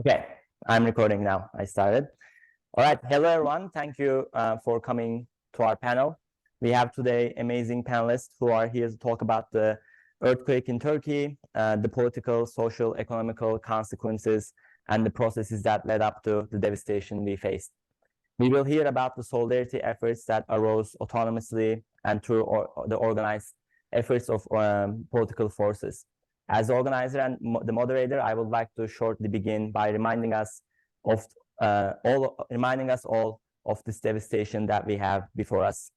Okay, I'm recording now. I started. All right, hello everyone. Thank you for coming to our panel. We have today amazing panelists who are here to talk about the earthquake in Turkey, the political, social, economical consequences, and the processes that led up to the devastation we faced. We will hear about the solidarity efforts that arose autonomously and through the organized efforts of political forces. As organizer and the moderator, I would like to shortly begin by reminding us all of this devastation that we have before us.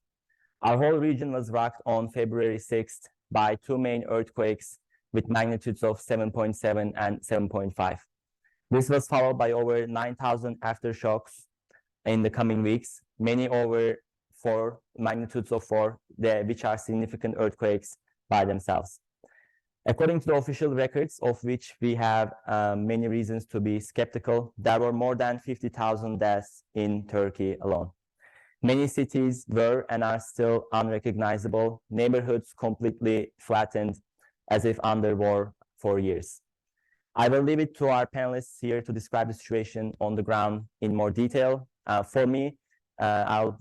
Our whole region was rocked on February 6th by two main earthquakes with magnitudes of 7.7 and 7.5. This was followed by over 9,000 aftershocks in the coming weeks, many over magnitudes of 4, which are significant earthquakes by themselves. According to the official records, of which we have many reasons to be skeptical, there were more than 50,000 deaths in Turkey alone. Many cities were and are still unrecognizable, neighborhoods completely flattened as if under war for years. I will leave it to our panelists here to describe the situation on the ground in more detail. For me, I'll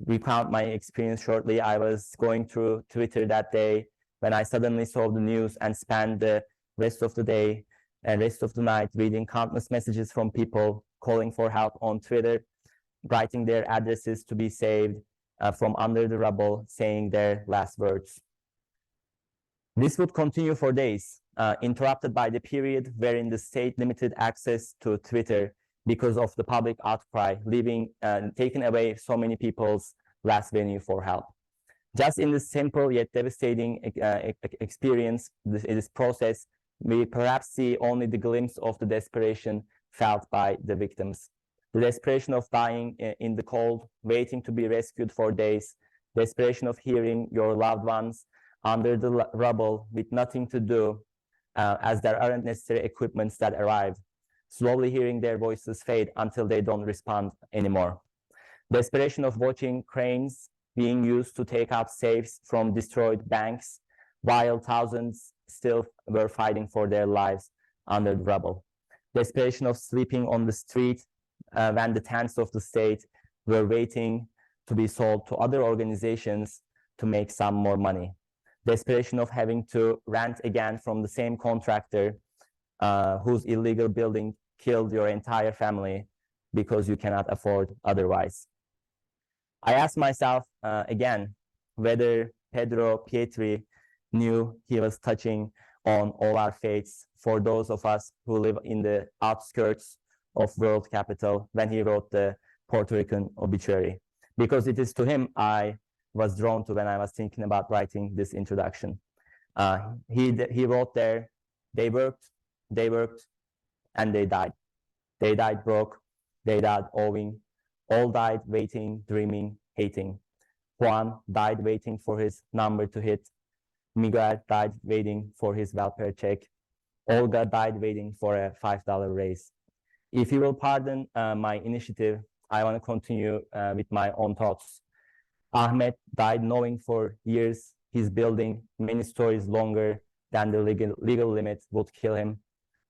recount my experience shortly. I was going through Twitter that day when I suddenly saw the news and spent the rest of the day and rest of the night reading countless messages from people calling for help on Twitter, writing their addresses to be saved from under the rubble, saying their last words. This would continue for days, interrupted by the period wherein the state limited access to Twitter because of the public outcry, taking away so many people's last venue for help. Just in this simple yet devastating experience, this process, we perhaps see only the glimpse of the desperation felt by the victims. The desperation of dying in the cold, waiting to be rescued for days, desperation of hearing your loved ones under the rubble with nothing to do, as there aren't necessary equipments that arrive, slowly hearing their voices fade until they don't respond anymore. Desperation of watching cranes being used to take out safes from destroyed banks, while thousands still were fighting for their lives under the rubble. Desperation of sleeping on the street when the tents of the state were waiting to be sold to other organizations to make some more money. Desperation of having to rent again from the same contractor whose illegal building killed your entire family because you cannot afford otherwise. I asked myself again whether Pedro Pietri knew he was touching on all our fates for those of us who live in the outskirts of world capital when he wrote the Puerto Rican obituary, because it is to him I was drawn to when I was thinking about writing this introduction. He wrote there, they worked, and they died. They died broke, they died owing, all died waiting, dreaming, hating. Juan died waiting for his number to hit. Miguel died waiting for his welfare check. Olga died waiting for a $5 raise. If you will pardon my initiative, I want to continue with my own thoughts. Ahmed died knowing for years his building many stories longer than the legal limit would kill him.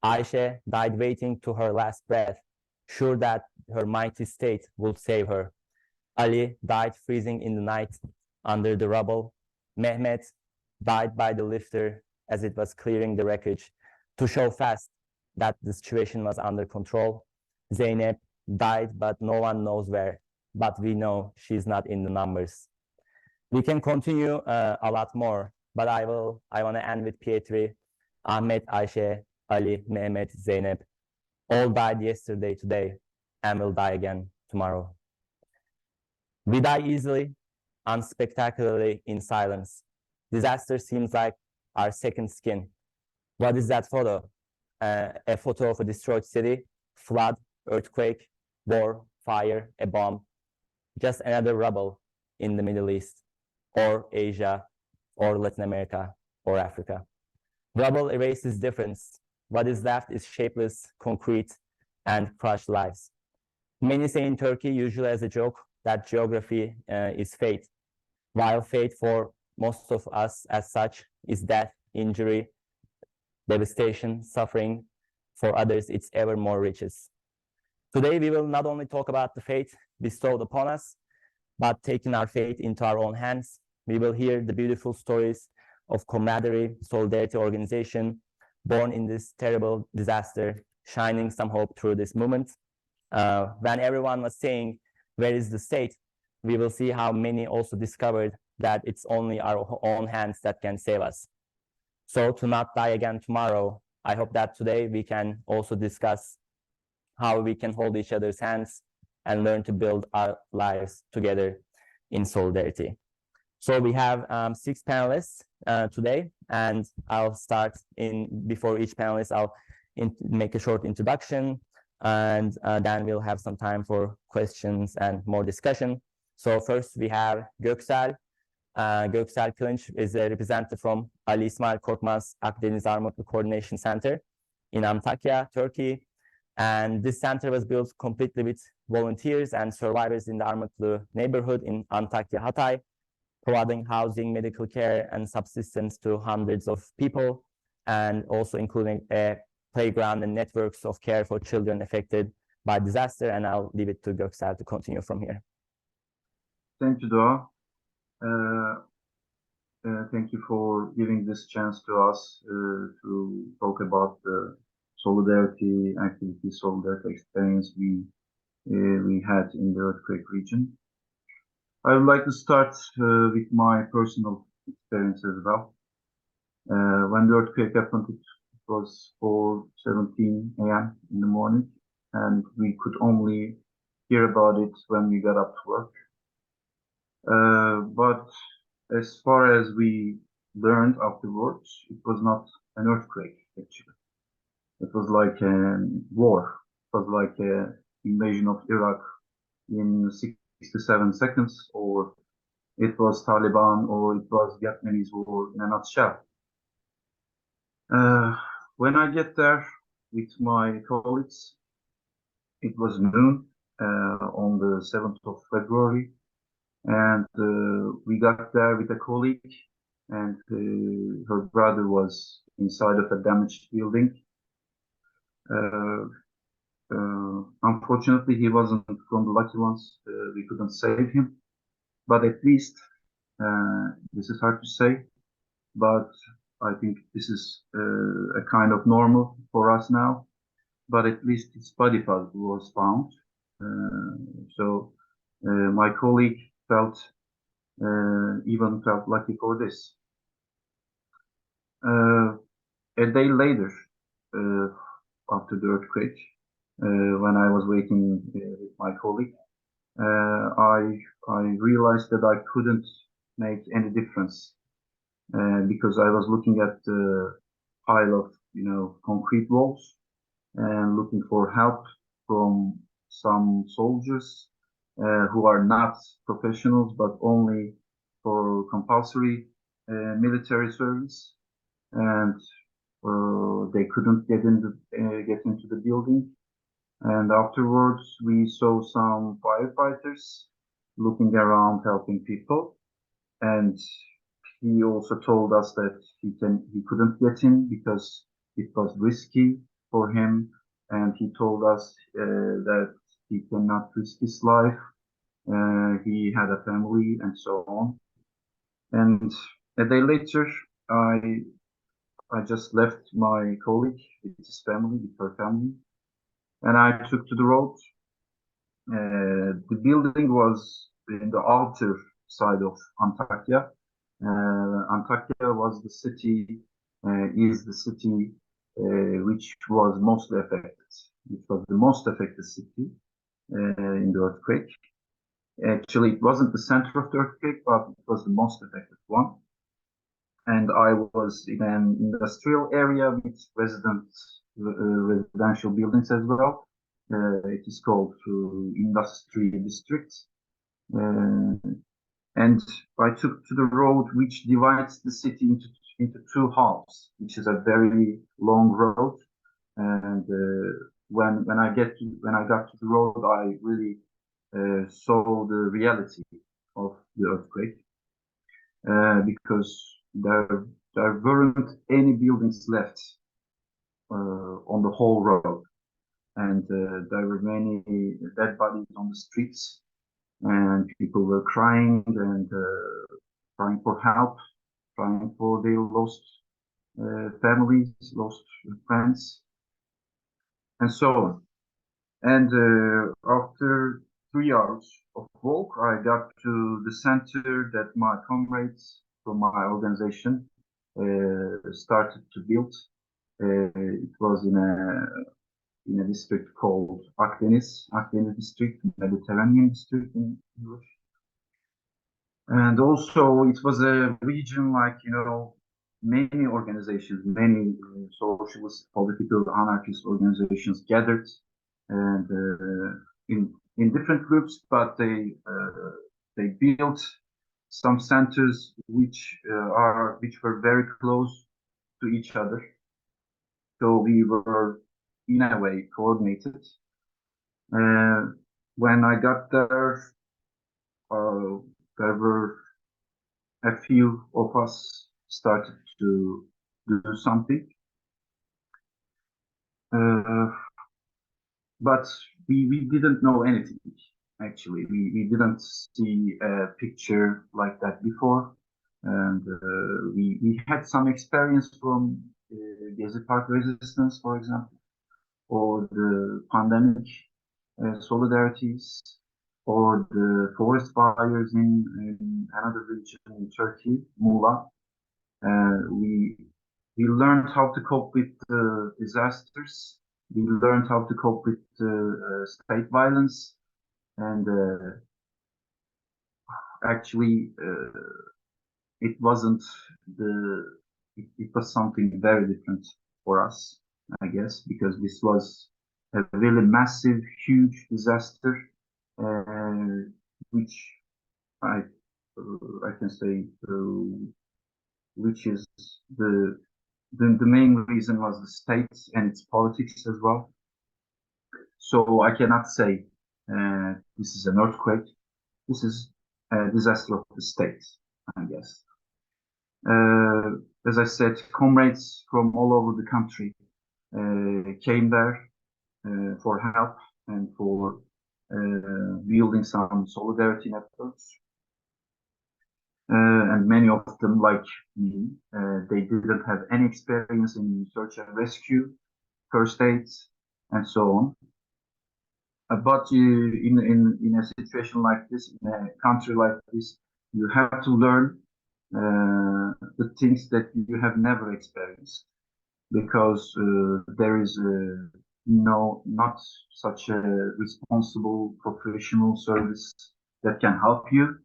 Aisha died waiting to her last breath, sure that her mighty state would save her. Ali died freezing in the night under the rubble. Mehmet died by the lifter as it was clearing the wreckage to show fast that the situation was under control. Zeynep died, but no one knows where, but we know she's not in the numbers. We can continue a lot more, but I want to end with Pietri. Ahmed, Aisha, Ali, Mehmet, Zeynep, all died yesterday, today, and will die again tomorrow. We die easily, unspectacularly, in silence. Disaster seems like our second skin. What is that photo? A photo of a destroyed city, flood, earthquake, war, fire, a bomb. Just another rubble in the Middle East, or Asia, or Latin America, or Africa. Rubble erases difference. What is left is shapeless, concrete, and crushed lives. Many say in Turkey, usually as a joke, that geography is fate, while fate for most of us as such is death, injury, devastation, suffering, for others it's ever more riches. Today, we will not only talk about the fate bestowed upon us, but taking our fate into our own hands. We will hear the beautiful stories of camaraderie, solidarity, organization, born in this terrible disaster, shining some hope through this moment. When everyone was saying, where is the state? We will see how many also discovered that it's only our own hands that can save us. So to not die again tomorrow, I hope that today we can also discuss how we can hold each other's hands and learn to build our lives together in solidarity. So we have 6 panelists today, and I'll start before each panelist, I'll make a short introduction, and then we'll have some time for questions and more discussion. So first we have Göksel. Göksel Kılınç is a representative from Ali İsmail Korkmaz Akdeniz Armutlu Coordination Center in Antakya, Turkey. And this center was built completely with volunteers and survivors in the Armutlu neighborhood in Antakya, Hatay, providing housing, medical care, and subsistence to hundreds of people, and also including a playground and networks of care for children affected by disaster. And I'll leave it to Göksel to continue from here. Thank you, Doğa. Thank you for giving this chance to us to talk about the solidarity activity, solidarity experience we had in the earthquake region. I would like to start with my personal experience as well. When the earthquake happened, it was 4:17 a.m. in the morning, and we could only hear about it when we got up to work. But as far as we learned afterwards, it was not an earthquake, actually. It was like a war. It was like an invasion of Iraq in 67 seconds, or it was Taliban, or it was Vietnamese war in a nutshell. When I get there with my colleagues, it was noon on the 7th of February. And we got there with a colleague, and her brother was inside of a damaged building. Unfortunately, he wasn't from the lucky ones. We couldn't save him, but at least, this is hard to say, but I think this is a kind of normal for us now, but at least his body was found. So my colleague even felt lucky for this. A day later, after the earthquake, when I was waiting with my colleague, I realized that I couldn't make any difference because I was looking at the pile of concrete walls and looking for help from some soldiers who are not professionals, but only for compulsory military service, and they couldn't get into the building. And afterwards, we saw some firefighters looking around, helping people, and he also told us that he couldn't get in because it was risky for him, and he told us that he cannot risk his life. He had a family and so on. And a day later, I just left my colleague with his family, with her family, and I took to the road. The building was in the outer side of Antakya. Antakya was the city, is the city which was mostly affected. It was the most affected city in the earthquake. Actually, it wasn't the center of the earthquake, but it was the most affected one. And I was in an industrial area with residential buildings as well. It is called Industry District. And I took to the road which divides the city into two halves, which is a very long road. And when I got to the road, I really saw the reality of the earthquake because there weren't any buildings left on the whole road, and there were many dead bodies on the streets, and people were crying and crying for help, crying for their lost families, lost friends, and so on. And after 3 hours of walk, I got to the center that my comrades from my organization started to build. It was in a district called Akdeniz district, Mediterranean district in English. And also it was a region like, many organizations, many socialist, political, anarchist organizations gathered and in different groups, but they built some centers which were very close to each other. So we were in a way coordinated. When I got there, there were a few of us started to do something. But we didn't know anything, actually. We didn't see a picture like that before. And we had some experience from Gezi Park resistance, for example, or the pandemic solidarities, or the forest fires in another region in Turkey, Muğla. We learned how to cope with disasters. We learned how to cope with state violence, and actually, it wasn't it was something very different for us, I guess, because this was a really massive, huge disaster, which I can say, which is the main reason was the state and its politics as well. So I cannot say this is an earthquake. This is a disaster of the state, I guess. As I said, comrades from all over the country came there for help and for building some solidarity networks. And many of them, like me, they didn't have any experience in search and rescue, first aid, and so on. But in a situation like this, in a country like this, you have to learn the things that you have never experienced, because there is not such a responsible professional service that can help you.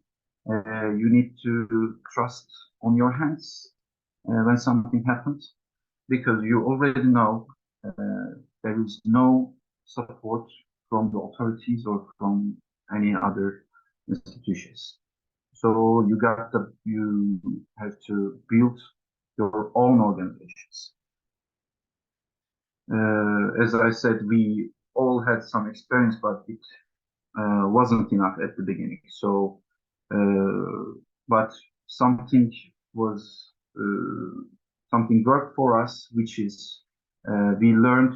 You need to trust on your hands when something happens, because you already know there is no support from the authorities or from any other institutions. So you have to build your own organizations. As I said, we all had some experience, but it wasn't enough at the beginning. So, but something worked for us, which is we learned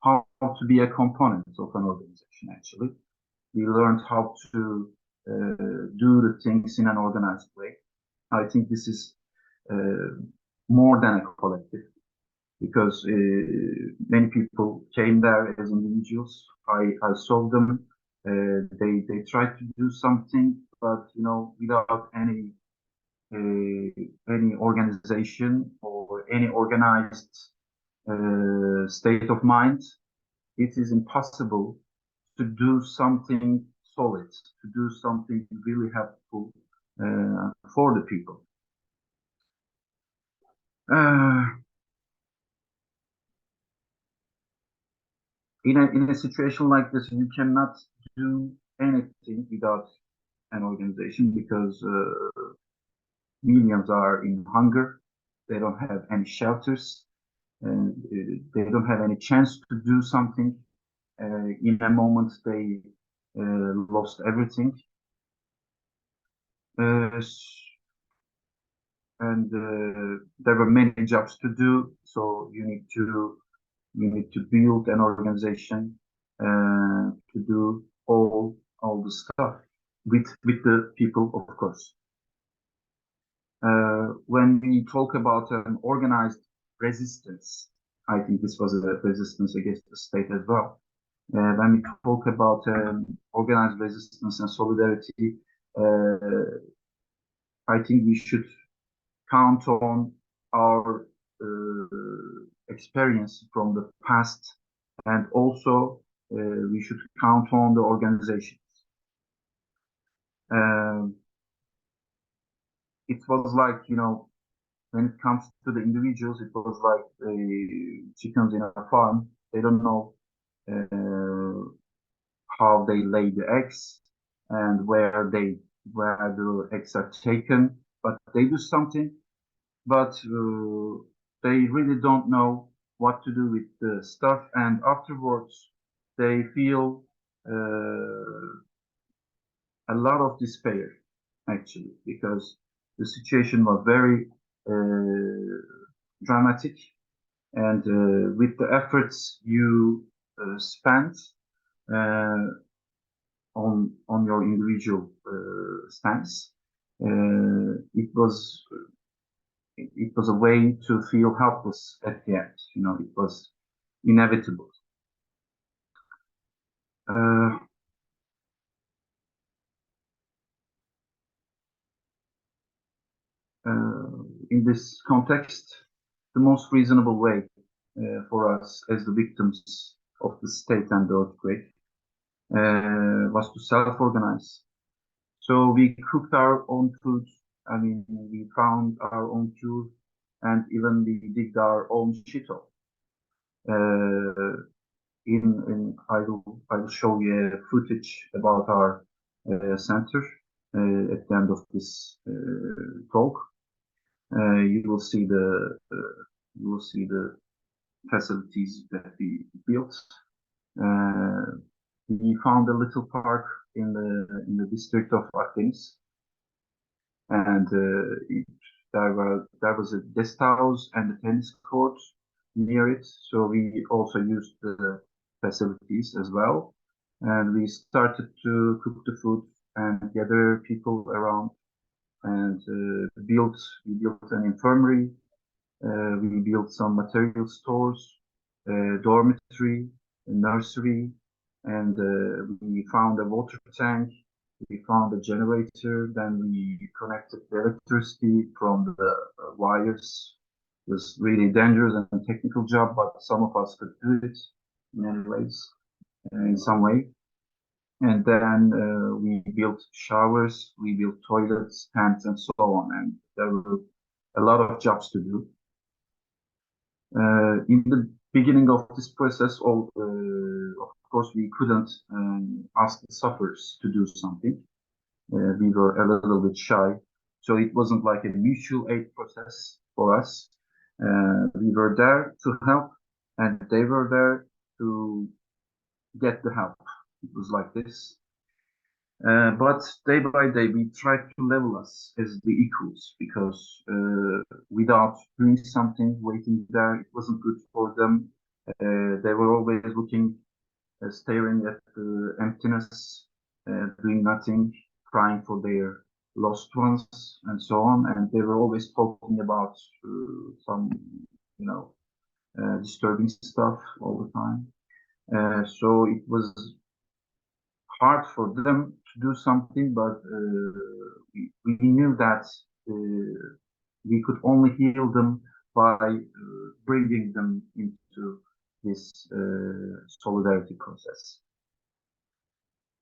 how to be a component of an organization. Actually, we learned how to do the things in an organized way. I think this is more than a collective, because many people came there as individuals. I saw them. They tried to do something, but without any organization or any organized state of mind, it is impossible to do something solid, to do something really helpful for the people. In a situation like this, you cannot do anything without an organization, because millions are in hunger. They don't have any shelters, and they don't have any chance to do something. In a moment, they lost everything. And there were many jobs to do, so you need to You need to build an organization to do all the stuff with the people, of course. When we talk about an organized resistance, I think this was a resistance against the state as well. When we talk about organized resistance and solidarity, I think we should count on our experience from the past, and also we should count on the organizations. It was like, you know, when it comes to the individuals, it was like chickens in a farm. They don't know how they lay the eggs and where the eggs are taken, but they do something, but they really don't know what to do with the stuff, and afterwards they feel a lot of despair, actually, because the situation was very dramatic, and with the efforts you spent on your individual stance, it was a way to feel helpless at the end. You know, it was inevitable. In this context, the most reasonable way for us as the victims of the state and the earthquake was to self-organize. So we cooked our own food. I mean, we found our own cure, and even we digged our own shito. I will show you a footage about our center at the end of this talk. You will see the facilities that we built. We found a little park in the district of Akdeniz, and there was a guest house and a tennis court near it. So we also used the facilities as well, and we started to cook the food and gather people around, and we built an infirmary. We built some material stores, dormitory, a nursery, and we found a water tank. We found a generator. Then we connected the electricity from the wires. It was really dangerous and technical job, but some of us could do it in any ways, in some way. And then we built showers, we built toilets, tanks, and so on. And there were a lot of jobs to do. In the beginning of this process, of course, we couldn't ask the sufferers to do something. We were a little bit shy, so it wasn't like a mutual aid process for us. We were there to help, and they were there to get the help. It was like this. But day by day, we tried to level us as the equals, because without doing something, waiting there, it wasn't good for them. They were always looking, staring at the emptiness, doing nothing, crying for their lost ones, and so on. And they were always talking about some, you know, disturbing stuff all the time. So it was hard for them to do something, but we knew that we could only heal them by bringing them into this solidarity process.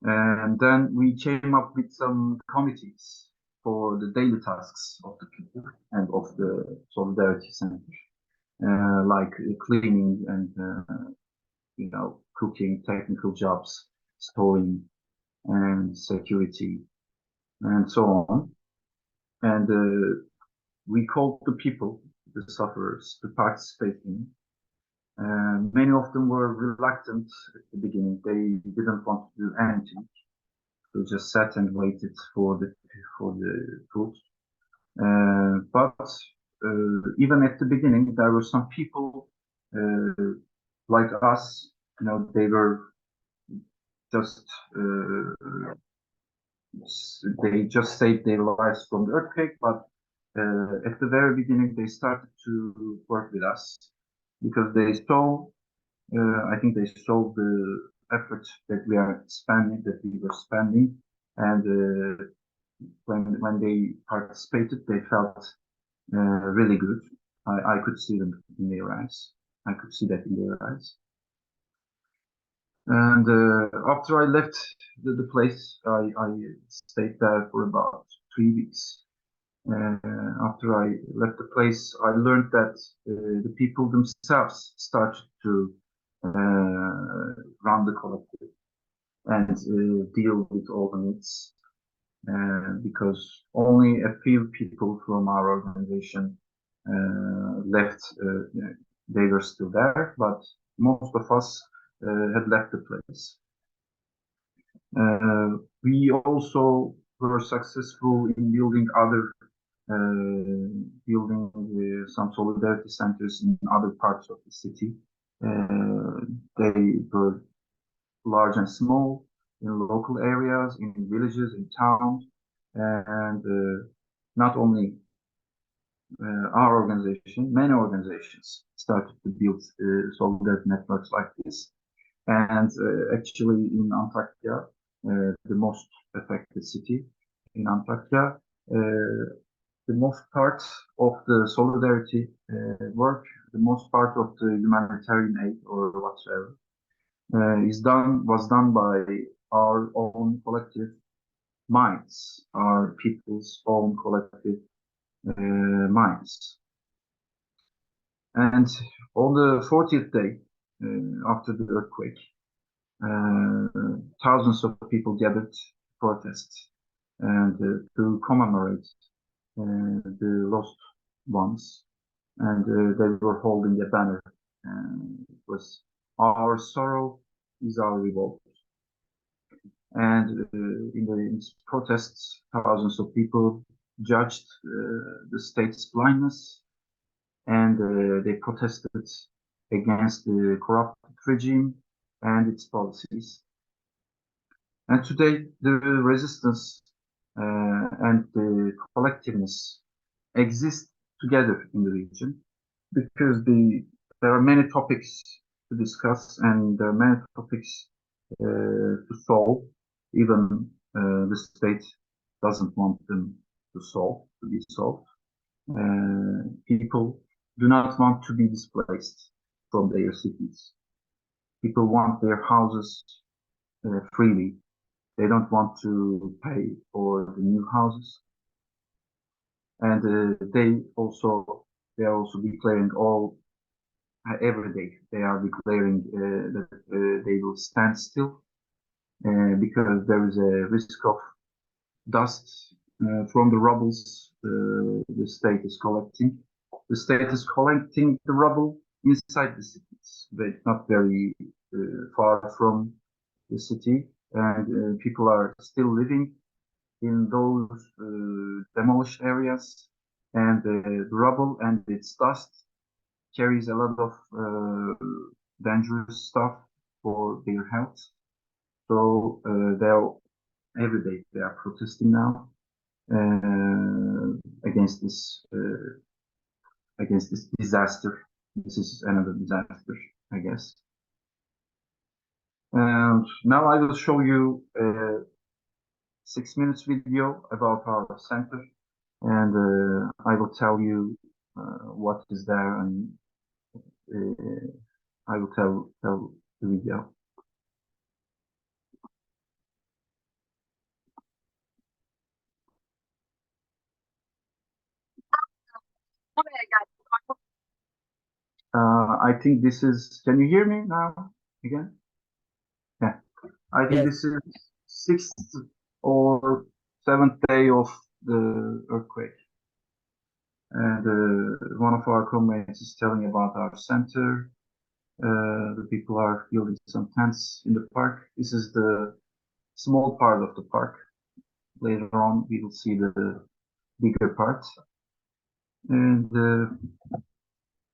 And then we came up with some committees for the daily tasks of the people and of the Solidarity Center, like cleaning and, you know, cooking, technical jobs, storing, and security, and so on. And we called the people, the sufferers, to participate in. Many of them were reluctant at the beginning. They didn't want to do anything. They just sat and waited for the food. But even at the beginning, there were some people like us, they were just they just saved their lives from the earthquake, but at the very beginning they started to work with us because they saw, I think they saw the effort that we were spending, and when they participated, they felt really good. I could see them in their eyes. I could see that in their eyes. And after I left the place, I stayed there for about 3 weeks. After I left the place, I learned that the people themselves started to run the collective and deal with all the needs. Because only a few people from our organization left. They were still there, but most of us had left the place. We also were successful in building some solidarity centers in other parts of the city. They were large and small, in local areas, in villages, in towns, and not only our organization, many organizations started to build solidarity networks like this. And actually in Antakya, the most affected city in Antakya, the most part of the solidarity work, the most part of the humanitarian aid or whatsoever, was done by our own collective minds, our people's own collective minds. And on the 40th day after the earthquake, thousands of people gathered to protest and to commemorate the lost ones. And they were holding a banner. It was "Our sorrow is our revolt." And in these protests, thousands of people judged the state's blindness, and they protested against the corrupt regime and its policies. And today, the resistance and the collectiveness exist together in the region because there are many topics to discuss and there are many topics to solve. Even the state doesn't want them to be solved. People do not want to be displaced from their cities. People want their houses freely. They don't want to pay for the new houses. And they are also declaring every day. They are declaring that they will stand still because there is a risk of dust from the rubbles the state is collecting. The state is collecting the rubble inside the cities, but not very far from the city, and people are still living in those demolished areas, and the rubble and its dust carries a lot of dangerous stuff for their health. So every day they are protesting now against this disaster. This is another disaster, I guess. And now I will show you a 6 minutes video about our center, and I will tell you what is there, and I will tell the video. I think this is, can you hear me now again? Yeah, I think this is 6th or 7th day of the earthquake. And one of our comrades is telling about our center. The people are building some tents in the park. This is the small part of the park. Later on, we will see the bigger part. And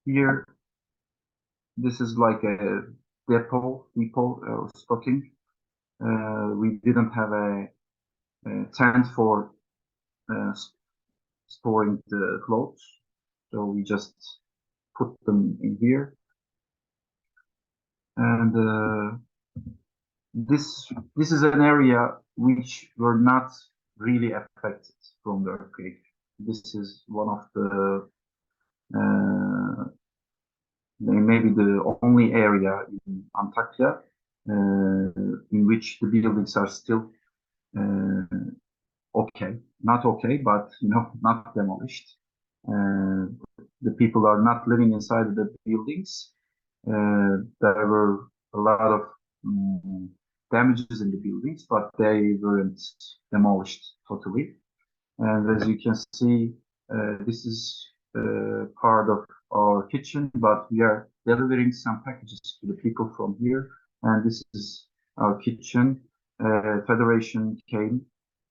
here this is like a depot stocking. We didn't have a tent for storing the clothes, so we just put them in here. And this is an area which were not really affected from the earthquake. This is one of the maybe the only area in Antakya in which the buildings are still okay, not okay, but not demolished. The people are not living inside the buildings. There were a lot of damages in the buildings, but they weren't demolished totally. And as you can see, this is part of our kitchen, but we are delivering some packages to the people from here. And this is our kitchen. Federation came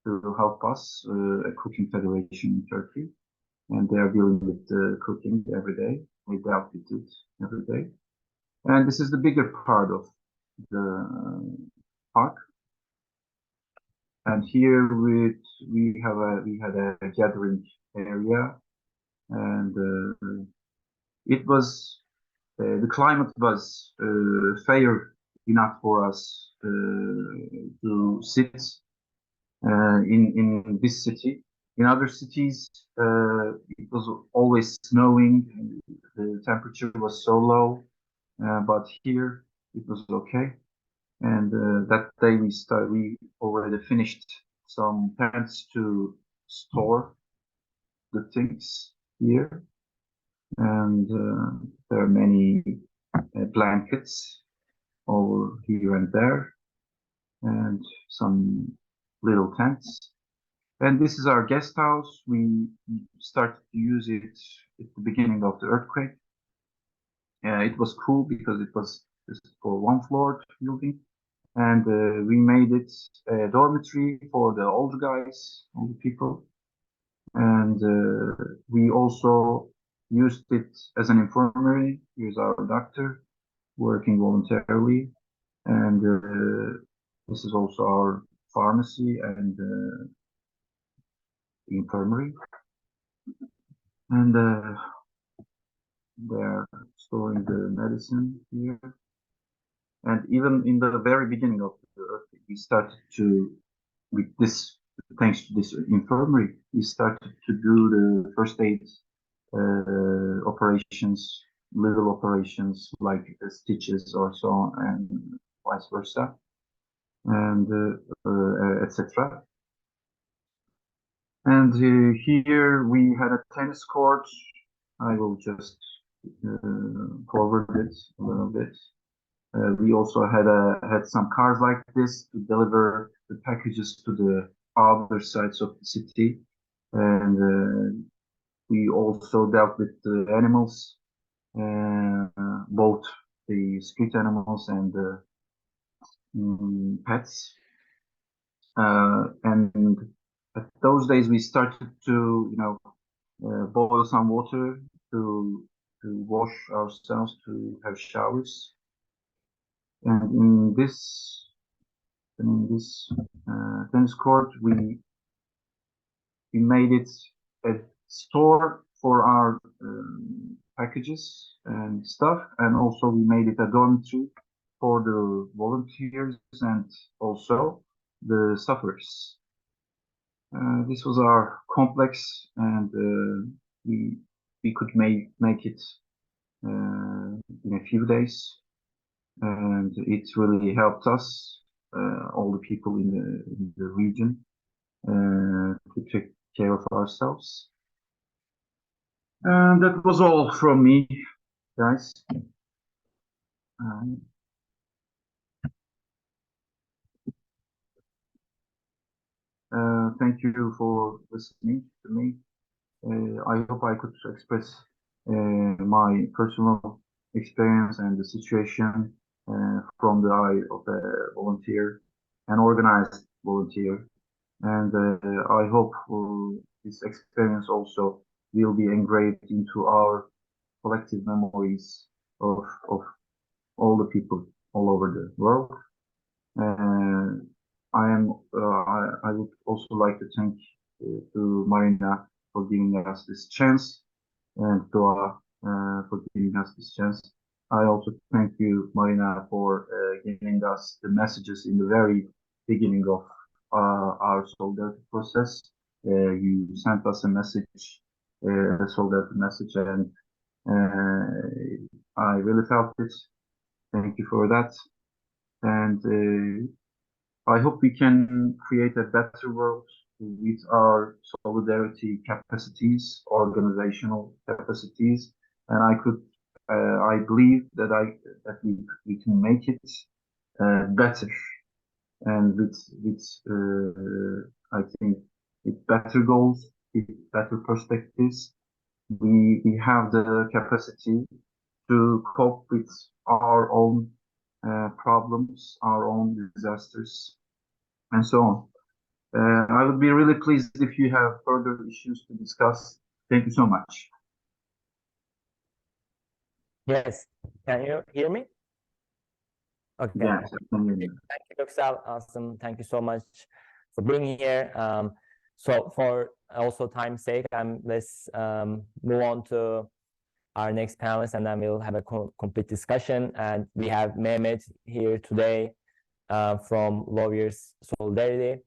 to help us, a cooking federation in Turkey, and they are dealing with cooking every day. We dealt with it every day. And this is the bigger part of the park. And here we had a gathering area, and it was the climate was fair enough for us to sit in this city. In other cities, it was always snowing, and the temperature was so low, but here it was okay. And that day we already finished some tents to store the things here, and there are many blankets over here and there, and some little tents. And this is our guest house. We started to use it at the beginning of the earthquake. It was cool because it was just for one floor building. And we made it a dormitory for the older guys, older people. And we also used it as an infirmary. Here's our doctor working voluntarily. And this is also our pharmacy and infirmary. And they're storing the medicine here. And even in the very beginning of the earthquake, we started to, with this, thanks to this infirmary, we started to do the first aid operations, little operations like stitches or so on, and vice versa, and etc. And here we had a tennis court. I will just forward it a little bit. We also had some cars like this to deliver the packages to the other sides of the city, and we also dealt with the animals, both the street animals and the pets. And at those days, we started to, boil some water to wash ourselves, to have showers. And in this tennis court, we made it a store for our packages and stuff, and also we made it a dormitory for the volunteers and also the sufferers. This was our complex, and we could make it in a few days, and it really helped us, all the people in the region, to take care of ourselves. And that was all from me, guys. Thank you for listening to me. I hope I could express my personal experience and the situation from the eye of a volunteer, an organized volunteer. And I hope this experience also will be engraved into our collective memories of all the people all over the world. I would also like to thank to Marina for giving us this chance, and Doğa for giving us this chance. I also thank you, Marina, for giving us the messages in the very beginning of our solidarity process. You sent us a message, a solidarity message, and I really felt it. Thank you for that. And I hope we can create a better world with our solidarity capacities, organizational capacities, and I believe that we can make it better, and I think with better goals, with better perspectives, we have the capacity to cope with our own problems, our own disasters, and so on. I would be really pleased if you have further issues to discuss. Thank you so much. Yes, can you hear me? Okay. Yes, I can hear you. Thank you, Göksel. Awesome. Thank you so much for being here. So for also time's sake, let's move on to our next panelist, and then we'll have a complete discussion. And we have Mehmet here today from Lawyers Solidarity,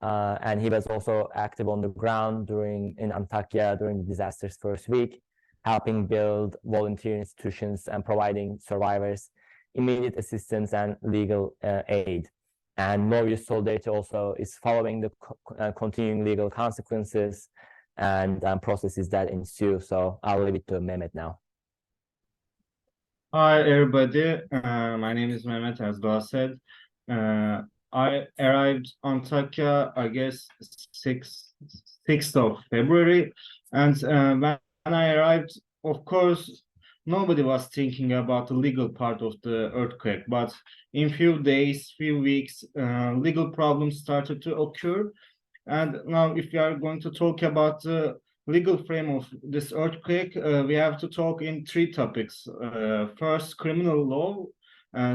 and he was also active on the ground in Antakya during the disaster's first week, helping build volunteer institutions and providing survivors immediate assistance and legal aid. And Lawyers Solidarity also is following the continuing legal consequences and processes that ensue. So I'll leave it to Mehmet now. Hi, everybody. My name is Mehmet, as Doğa said. I arrived on Antakya, I guess, 6th of February. And when I arrived, of course, nobody was thinking about the legal part of the earthquake. But in few days, few weeks, legal problems started to occur. And now, if we are going to talk about the legal frame of this earthquake, we have to talk in three topics. First, criminal law.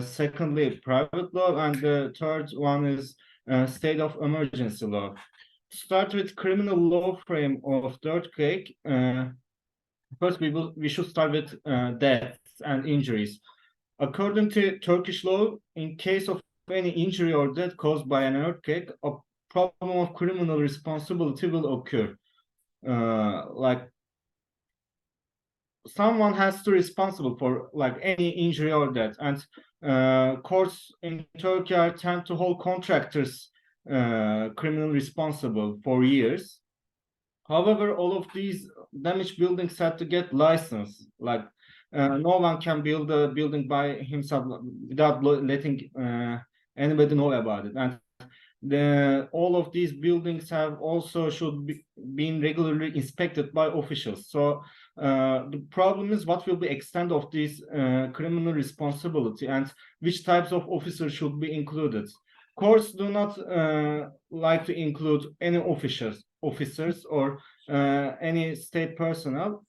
Secondly, private law, and the third one is state of emergency law. To start with criminal law frame of the earthquake, first we should start with deaths and injuries. According to Turkish law, in case of any injury or death caused by an earthquake, a problem of criminal responsibility will occur. Like someone has to be responsible for like any injury or death, and courts in Turkey tend to hold contractors criminally responsible for years. However, all of these damaged buildings had to get license. Like no one can build a building by himself without letting anybody know about it. And all of these buildings have also should be being regularly inspected by officials. So the problem is what will be extent of this criminal responsibility and which types of officers should be included. Courts do not like to include any officers or any state personnel,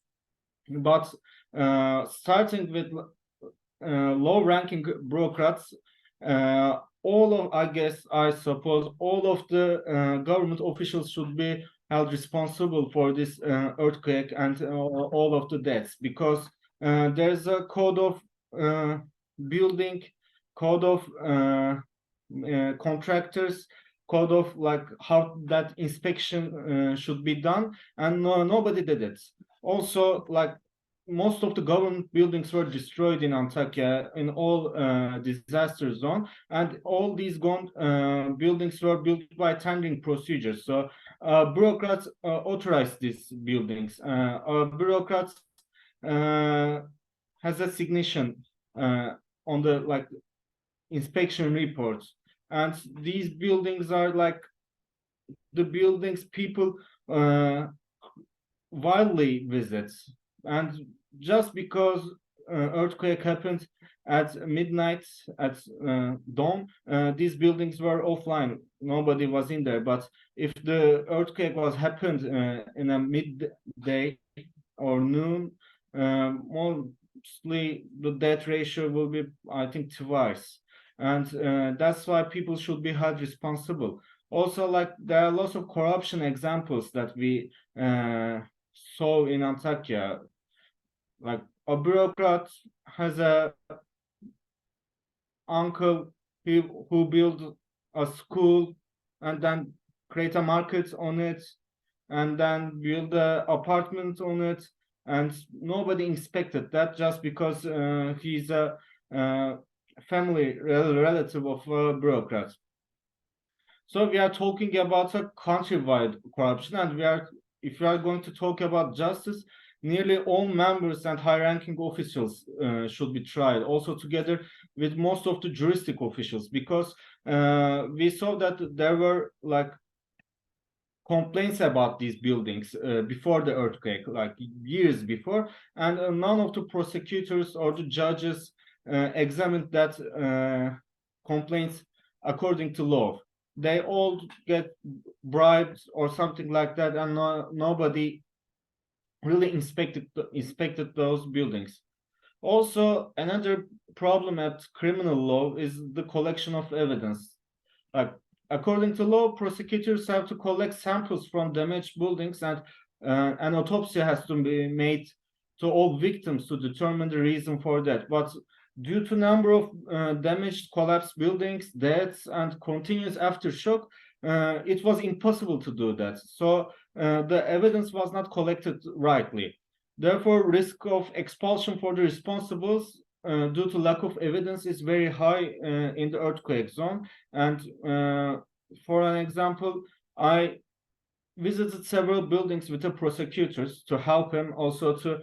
but starting with low-ranking bureaucrats, I suppose all of the government officials should be held responsible for this earthquake and all of the deaths, because there's a code of building, code of contractors, code of like how that inspection should be done, and nobody did it. Also, like most of the government buildings were destroyed in Antakya in all disaster zone, and all these buildings were built by tendering procedures. So bureaucrats authorized these buildings. Bureaucrats has a signature on the like inspection reports, and these buildings are like the buildings people wildly visit. And just because earthquake happened at midnight, at dawn, these buildings were offline. Nobody was in there. But if the earthquake happened in a midday or noon, the death ratio will be, I think, twice. And that's why people should be held responsible. Also, like, there are lots of corruption examples that we saw in Antakya. Like, a bureaucrat has a uncle who built a school and then create a market on it and then build an apartment on it, and nobody inspected that just because he's a family relative of a bureaucrat. So we are talking about a countrywide corruption, and if we are going to talk about justice, nearly all members and high-ranking officials should be tried, also together with most of the juristic officials, because we saw that there were like complaints about these buildings before the earthquake, like years before, and none of the prosecutors or the judges examined that complaints according to law. They all get bribed or something like that, and nobody really inspected those buildings. Also, another problem at criminal law is the collection of evidence. Like, according to law, prosecutors have to collect samples from damaged buildings, and an autopsy has to be made to all victims to determine the reason for that. But due to number of damaged, collapsed buildings, deaths, and continuous aftershock, it was impossible to do that. So the evidence was not collected rightly. Therefore, risk of expulsion for the responsibles due to lack of evidence is very high in the earthquake zone. And for an example, I visited several buildings with the prosecutors to help him, also to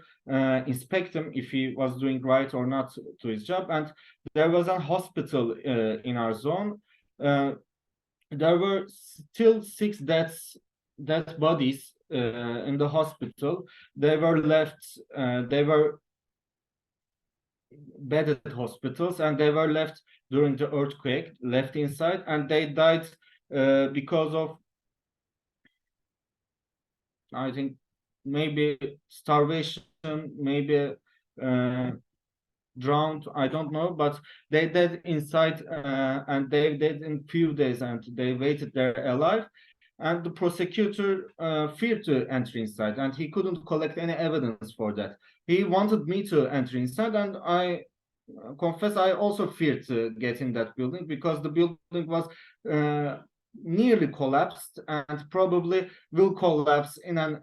inspect him if he was doing right or not to his job. And there was a hospital in our zone. There were still 6 dead bodies in the hospital. They were left, they were bedded hospitals, and they were left during the earthquake, left inside, and they died because of, I think, maybe starvation, maybe drowned, I don't know, but they died inside, and they died in few days, and they waited there alive. And the prosecutor feared to enter inside, and he couldn't collect any evidence for that. He wanted me to enter inside, and I confess I also feared to get in that building, because the building was nearly collapsed and probably will collapse in an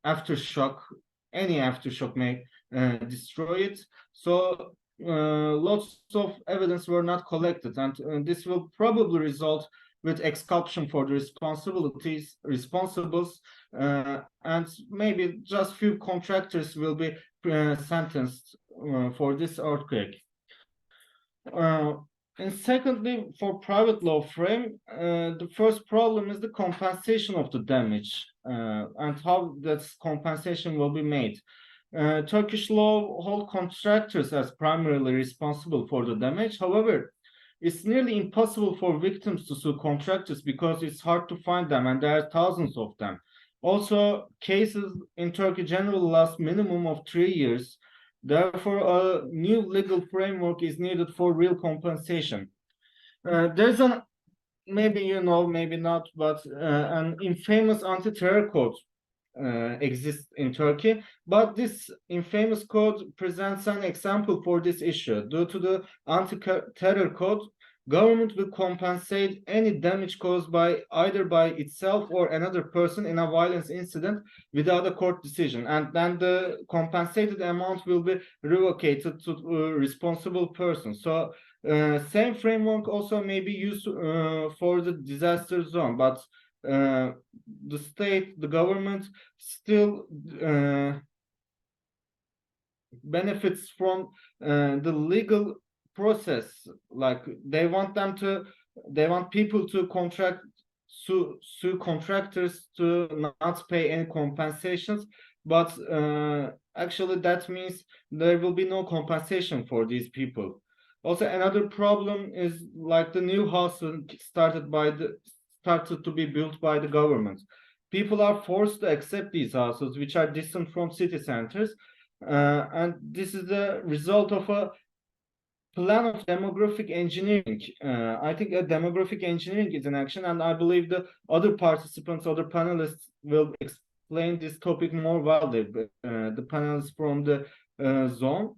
aftershock. Any aftershock may destroy it. So lots of evidence were not collected, and this will probably result with expulsion for the responsibles, and maybe just few contractors will be sentenced for this earthquake. And secondly, for private law frame, the first problem is the compensation of the damage, and how that compensation will be made. Turkish law holds contractors as primarily responsible for the damage. However, it's nearly impossible for victims to sue contractors because it's hard to find them, and there are thousands of them. Also, cases in Turkey generally last minimum of 3 years. Therefore, a new legal framework is needed for real compensation. There's an, maybe you know, maybe not, but an infamous anti-terror code exists in Turkey, but this infamous code presents an example for this issue. Due to the anti-terror code, government will compensate any damage caused by either by itself or another person in a violence incident without a court decision, and then the compensated amount will be relocated to responsible person. So same framework also may be used for the disaster zone, but the state, the government still benefits from the legal process. Like, they want people to sue contractors to not pay any compensations, but actually that means there will be no compensation for these people. Also, another problem is, like, the new houses started to be built by the government. People are forced to accept these houses, which are distant from city centers, And this is the result of a plan of demographic engineering. I think a demographic engineering is in action, and I believe the other participants, other panelists will explain this topic more widely. The panelists from the zone.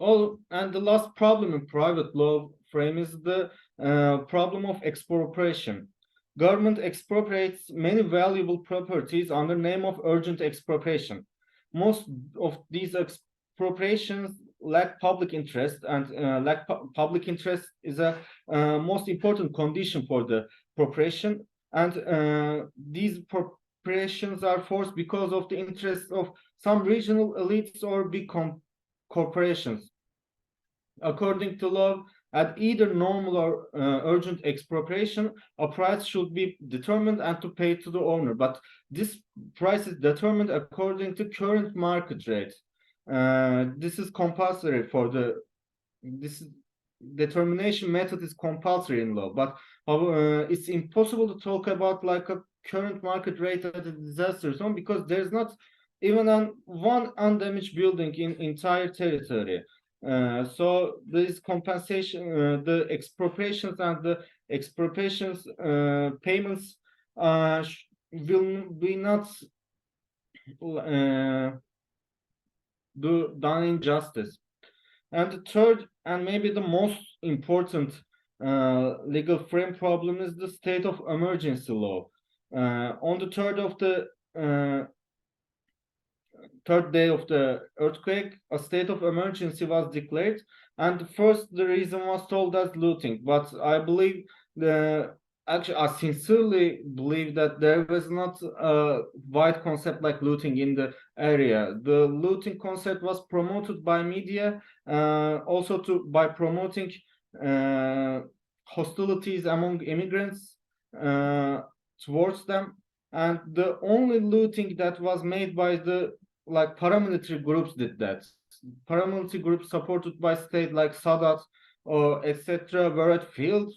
And the last problem in private law frame is the problem of expropriation. Government expropriates many valuable properties under name of urgent expropriation. Most of these expropriations lack public interest, and public interest is a most important condition for the expropriation. And these expropriations are forced because of the interests of some regional elites or big corporations. According to law, at either normal or urgent expropriation, a price should be determined and to pay to the owner. But this price is determined according to current market rate. This is compulsory for this determination method is compulsory in law. But it's impossible to talk about like a current market rate at a disaster zone because there's not even one undamaged building in entire territory. So this compensation, the expropriations and the expropriations payments will be not done in justice. And the third and maybe the most important legal frame problem is the state of emergency law. On the third day of the earthquake, a state of emergency was declared, and the reason was told as looting. But I believe actually I sincerely believe that there was not a wide concept like looting in the area. The looting concept was promoted by media, also by promoting hostilities among immigrants towards them. And the only looting that was made by the paramilitary groups did that. Paramilitary groups supported by state like Sadat or etc. were at field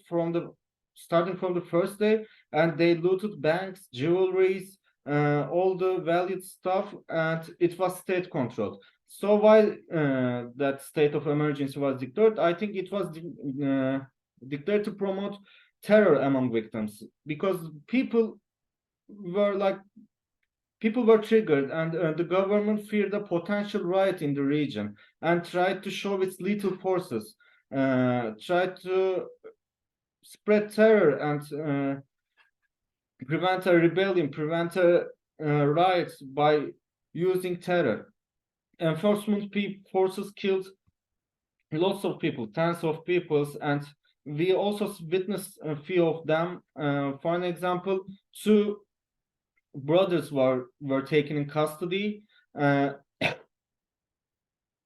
starting from the first day, and they looted banks, jewelries, all the valued stuff, and it was state controlled. So why that state of emergency was declared? I think it was declared to promote terror among victims, because people were triggered, and the government feared a potential riot in the region and tried to show its lethal forces, tried to spread terror and prevent a rebellion, prevent a riot by using terror. Enforcement forces killed lots of people, tens of people, and we also witnessed a few of them. For an example, 2 brothers were taken in custody. They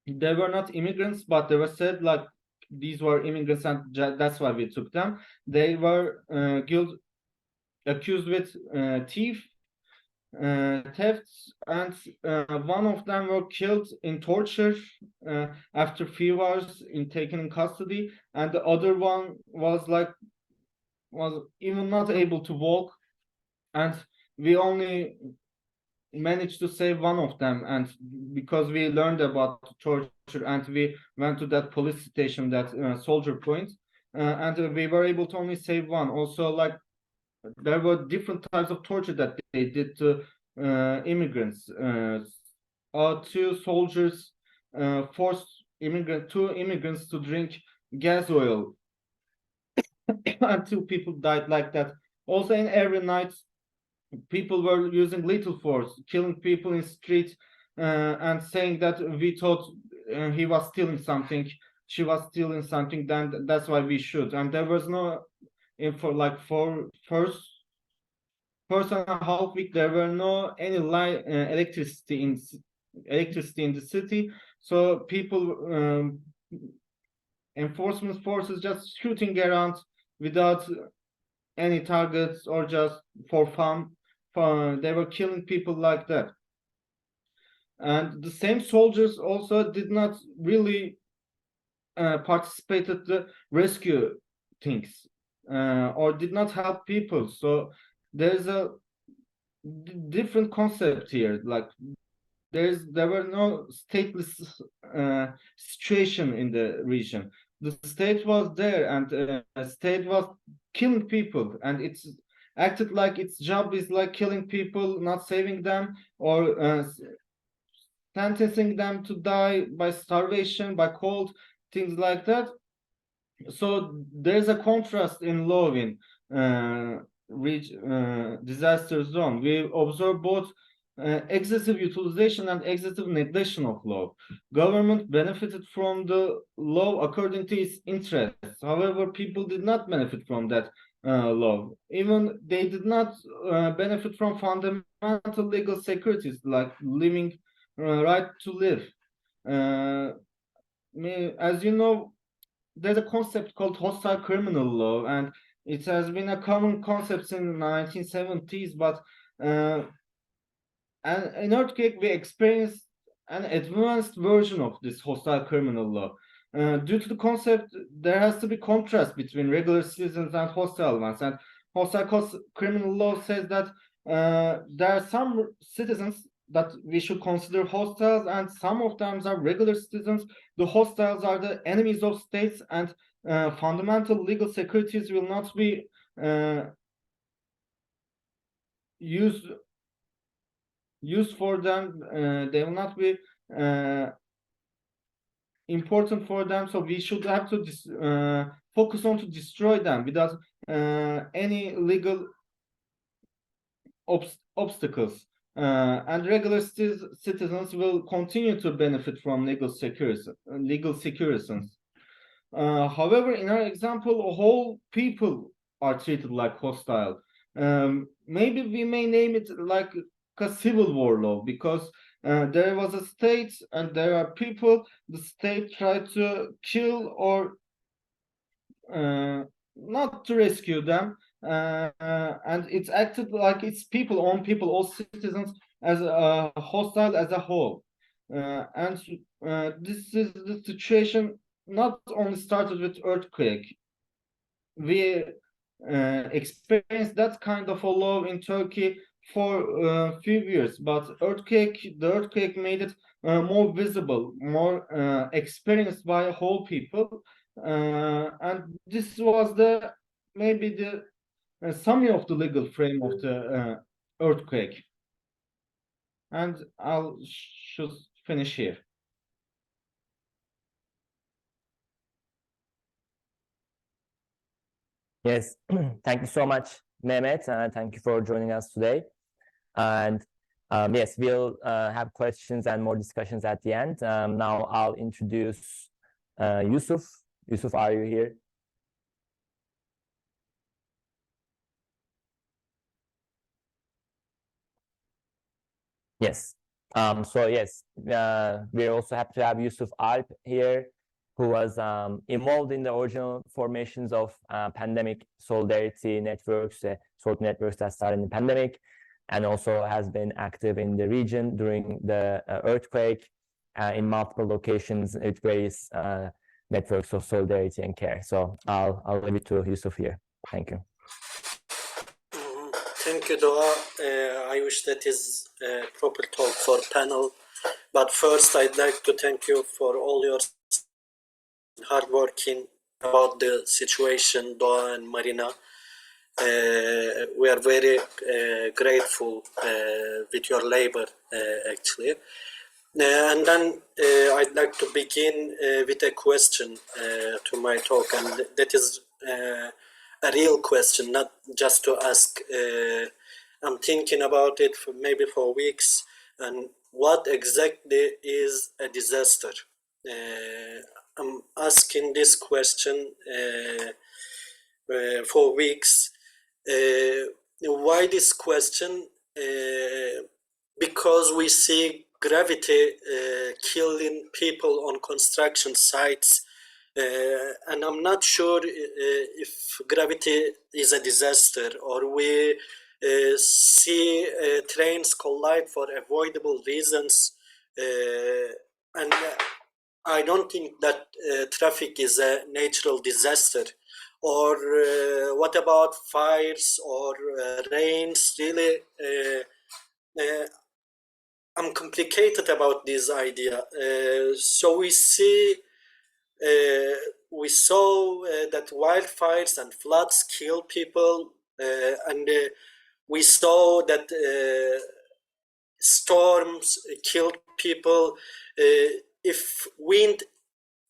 were not immigrants, but they were said like these were immigrants, and that's why we took them. They were accused with thefts, and one of them were killed in torture after few hours taken in custody, and the other one was even not able to walk, and we only managed to save one of them, and because we learned about torture and we went to that police station, that soldier point, and we were able to only save one. Also, there were different types of torture that they did to immigrants. 2 soldiers forced 2 immigrants to drink gas oil and 2 people died like that. Also, in every night, people were using lethal force, killing people in street, and saying that we thought he was stealing something, she was stealing something, then that's why we shoot. And there was no, for first and a half week, there were no any electricity in the city, so people, enforcement forces just shooting around without any targets or just for fun. They were killing people like that. And the same soldiers also did not really participate at the rescue things, or did not help people. So there's a different concept here. there were no stateless situation in the region. The state was there, and the state was killing people, and it's acted like its job is like killing people, not saving them, or sentencing them to die by starvation, by cold, things like that. So there's a contrast in Lovin disaster zone. We observe both excessive utilization and excessive neglection of law. Government benefited from the law according to its interests. However, people did not benefit from that law. Even they did not benefit from fundamental legal securities like living right to live. As you know, there's a concept called hostile criminal law, and it has been a common concept in the 1970s, but in earthquake we experienced an advanced version of this hostile criminal law. Due to the concept, there has to be contrast between regular citizens and hostile ones, and hostile criminal law says that there are some citizens that we should consider hostiles, and some of them are regular citizens. The hostiles are the enemies of states, and fundamental legal securities will not be used for them. They will not be important for them, so we should have to focus on to destroy them without any legal obstacles. And regular citizens will continue to benefit from legal securities. However, in our example, whole people are treated like hostile. Maybe we may name it like a civil war law, because there was a state and there are people. The state tried to kill or not to rescue them, and it's acted like its people, own people, all citizens, as hostile as a whole. And this is the situation not only started with earthquake. We experienced that kind of a law in Turkey for a few years, but the earthquake made it more visible, more experienced by whole people, and this was maybe the summary of the legal frame of the earthquake. And I'll should finish here. Yes, thank you so much, Mehmet, and thank you for joining us today. And yes, we'll have questions and more discussions at the end. Now I'll introduce Yusuf. Yusuf, are you here? Yes. So yes, we're also happy to have Yusuf Alp here, who was involved in the original formations of pandemic solidarity networks, sort of networks that started in the pandemic, and also has been active in the region during the earthquake in multiple locations with various networks of solidarity and care. So I'll leave it to Yusuf here. Thank you. Thank you, Doğa. I wish that is a proper talk for panel. But first, I'd like to thank you for all your hard working about the situation, Doğa and Marina. We are very grateful with your labor, actually. And then I'd like to begin with a question to my talk, and that is a real question, not just to ask. I'm thinking about it maybe for weeks, and what exactly is a disaster? I'm asking this question for weeks. Why this question? Because we see gravity killing people on construction sites, and I'm not sure if gravity is a disaster, or we see trains collide for avoidable reasons, and I don't think that traffic is a natural disaster. Or what about fires or rains? Really, I'm complicated about this idea. So we see, we saw that wildfires and floods kill people, and we saw that storms killed people. If wind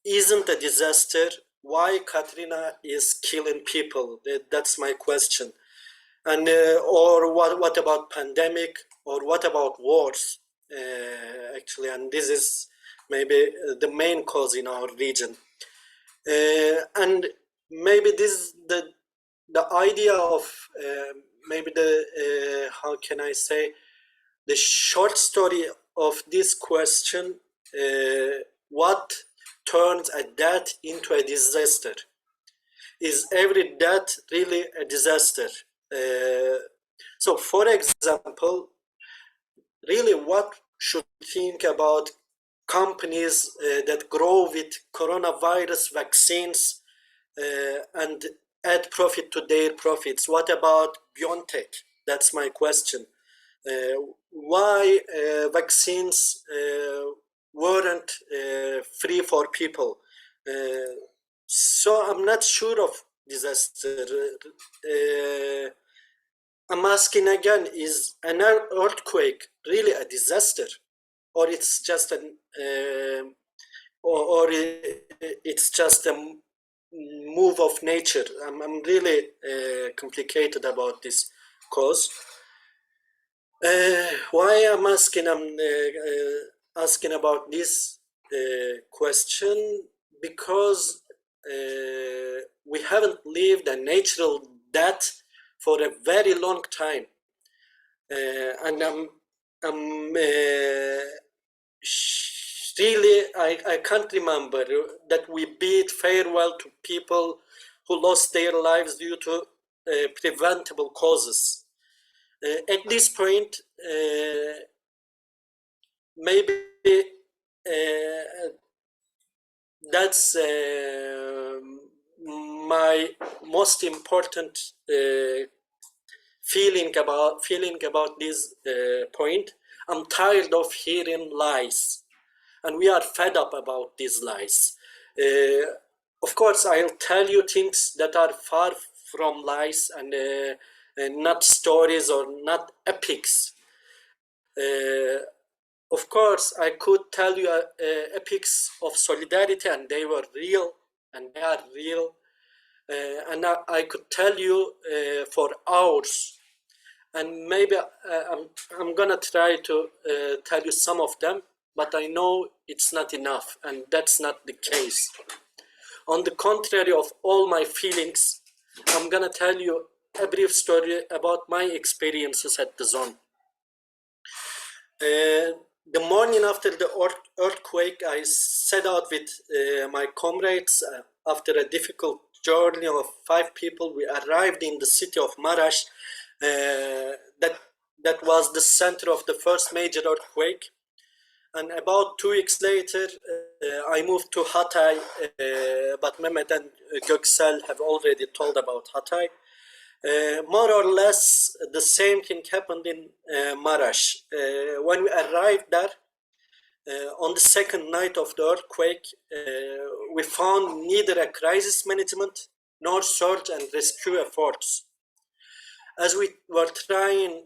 isn't a disaster, why Katrina is killing people? That's my question. And or what about pandemic, or what about wars? Actually, and this is maybe the main cause in our region. And maybe this the idea of maybe the how can I say, the short story of this question, what turns a death into a disaster? Is every death really a disaster? So for example, really what should think about companies that grow with coronavirus vaccines and add profit to their profits? What about BioNTech? That's my question. Why vaccines weren't free for people? So I'm not sure of disaster. I'm asking again, is an earthquake really a disaster? Or it's just an or it's just a move of nature? I'm really complicated about this cause. Why I'm asking? I'm asking about this question because we haven't lived a natural death for a very long time, and I'm really I can't remember that we bid farewell to people who lost their lives due to preventable causes. At this point, maybe that's my most important feeling about this point. I'm tired of hearing lies, and we are fed up about these lies. Of course, I'll tell you things that are far from lies and not stories or not epics. Of course, I could tell you epics of solidarity, and they were real, and they are real. And I could tell you for hours, and maybe I'm gonna try to tell you some of them, but I know it's not enough, and that's not the case. On the contrary of all my feelings, I'm gonna tell you a brief story about my experiences at the zone. The morning after the earthquake, I set out with my comrades. After a difficult journey of 5 people, we arrived in the city of Marash. That was the center of the first major earthquake. And about 2 weeks later, I moved to Hatay, but Mehmet and Göksel have already told about Hatay. More or less the same thing happened in Marash. When we arrived there, on the second night of the earthquake, we found neither a crisis management nor search and rescue efforts. As we were trying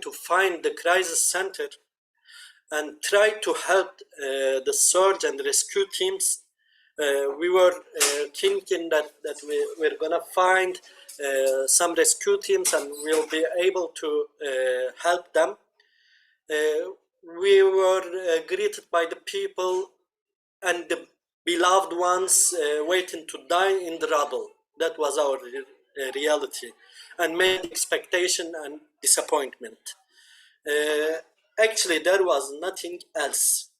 to find the crisis center and try to help the search and rescue teams, we were thinking that we're gonna find some rescue teams and we'll be able to help them. We were greeted by the people and the beloved ones waiting to die in the rubble. That was our reality, and made expectation and disappointment. Actually, there was nothing else.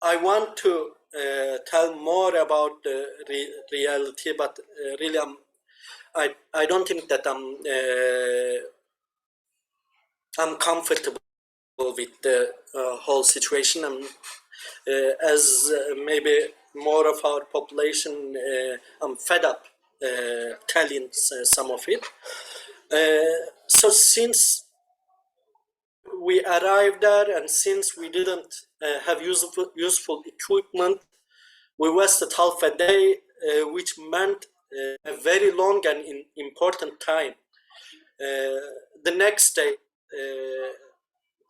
I want to tell more about the reality, but really, I don't think that I'm comfortable with the whole situation. As maybe more of our population, I'm fed up telling some of it. So since we arrived there and since we didn't have useful equipment, we wasted half a day, which meant a very long and important time. The next day,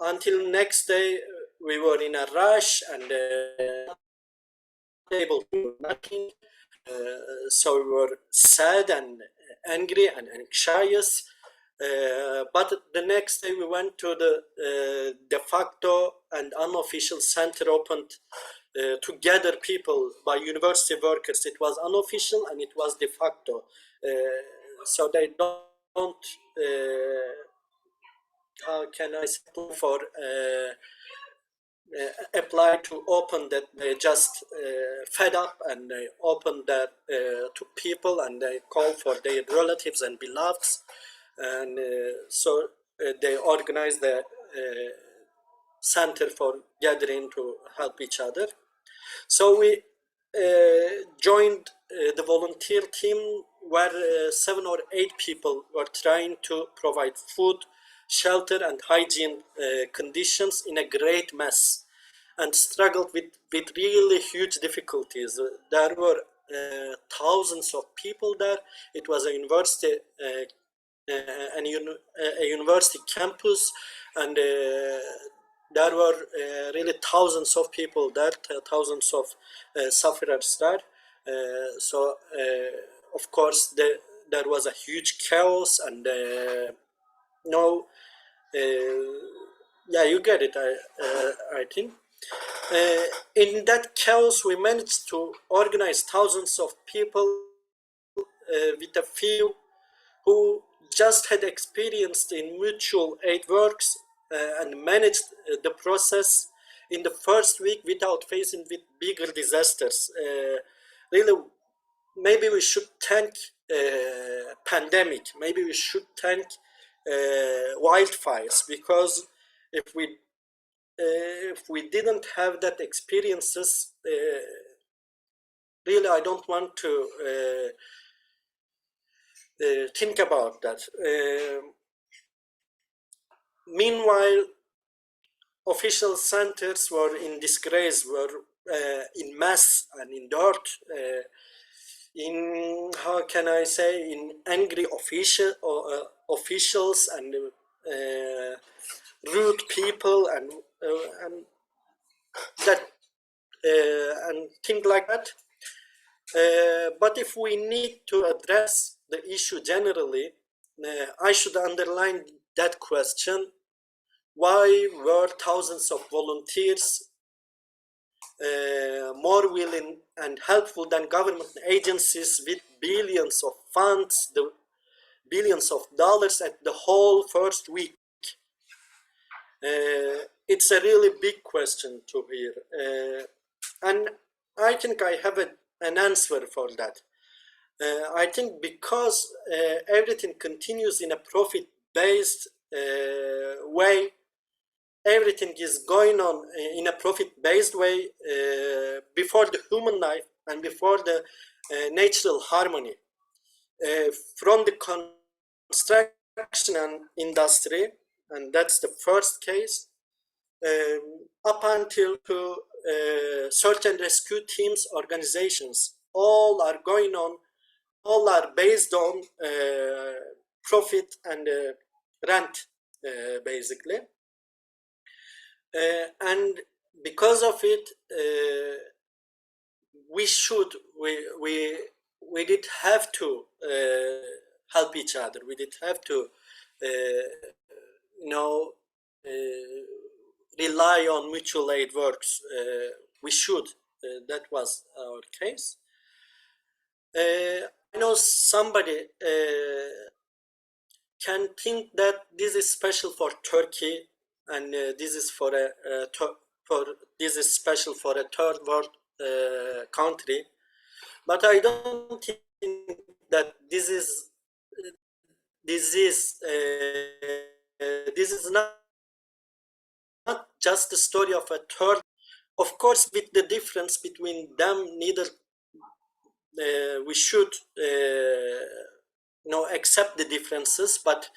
until next day, we were in a rush and not able to do nothing. So we were sad and angry and anxious. But the next day we went to the de facto and unofficial center opened to gather people by university workers. It was unofficial and it was de facto. So they don't, how can I say, for apply to open that. They just fed up and they opened that to people and they call for their relatives and beloveds. And so they organized the center for gathering to help each other. So we joined the volunteer team where 7 or 8 people were trying to provide food, shelter and hygiene conditions in a great mess and struggled with really huge difficulties. There were thousands of people there. It was a university a university campus, and there were really thousands of people there, thousands of sufferers there. So of course there was a huge chaos and no, yeah, you get it, I think. In that chaos we managed to organize thousands of people with a few who just had experienced in mutual aid works and managed the process in the first week without facing with bigger disasters. Really, maybe we should thank pandemic. Maybe we should thank wildfires, because if we didn't have that experiences, really, I don't want to think about that. Meanwhile, official centers were in disgrace, were in mess and in dirt, in, how can I say, in angry officials and rude people and that and things like that. But if we need to address the issue generally, I should underline that question: why were thousands of volunteers more willing and helpful than government agencies with billions of funds, the billions of dollars at the whole first week? It's a really big question to hear, and I think I have an answer for that. I think because everything continues in a profit-based way, everything is going on in a profit-based way before the human life and before the natural harmony. From the construction industry, and that's the first case, up until to search and rescue teams, organizations, all are going on, all are based on profit and rent, basically. And because of it, we did have to help each other. We did have to, rely on mutual aid works. We should. That was our case. I know somebody can think that this is special for Turkey, and this is this is special for a third world country, but I don't think that this is not just the story of a third. Of course, with the difference between them, neither we should accept the differences, but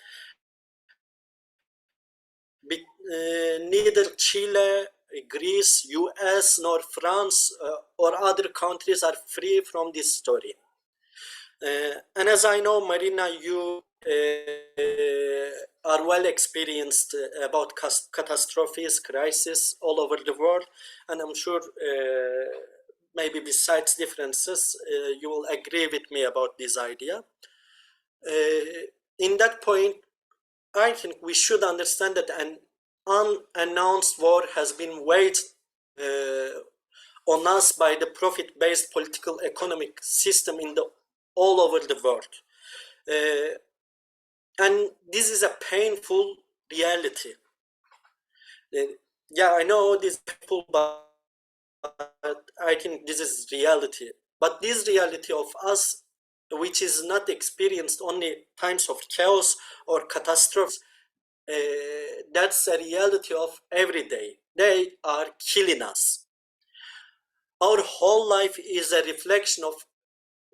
neither Chile, Greece, US, nor France or other countries are free from this story. And as I know, Marina, you are well experienced about catastrophes, crises all over the world, and I'm sure maybe besides differences, you will agree with me about this idea. In that point, I think we should understand that an unannounced war has been waged on us by the profit-based political economic system all over the world. And this is a painful reality. Yeah, I know this is painful, but I think this is reality. But this reality of us, which is not experienced only times of chaos or catastrophes, that's a reality of every day. They are killing us. Our whole life is a reflection of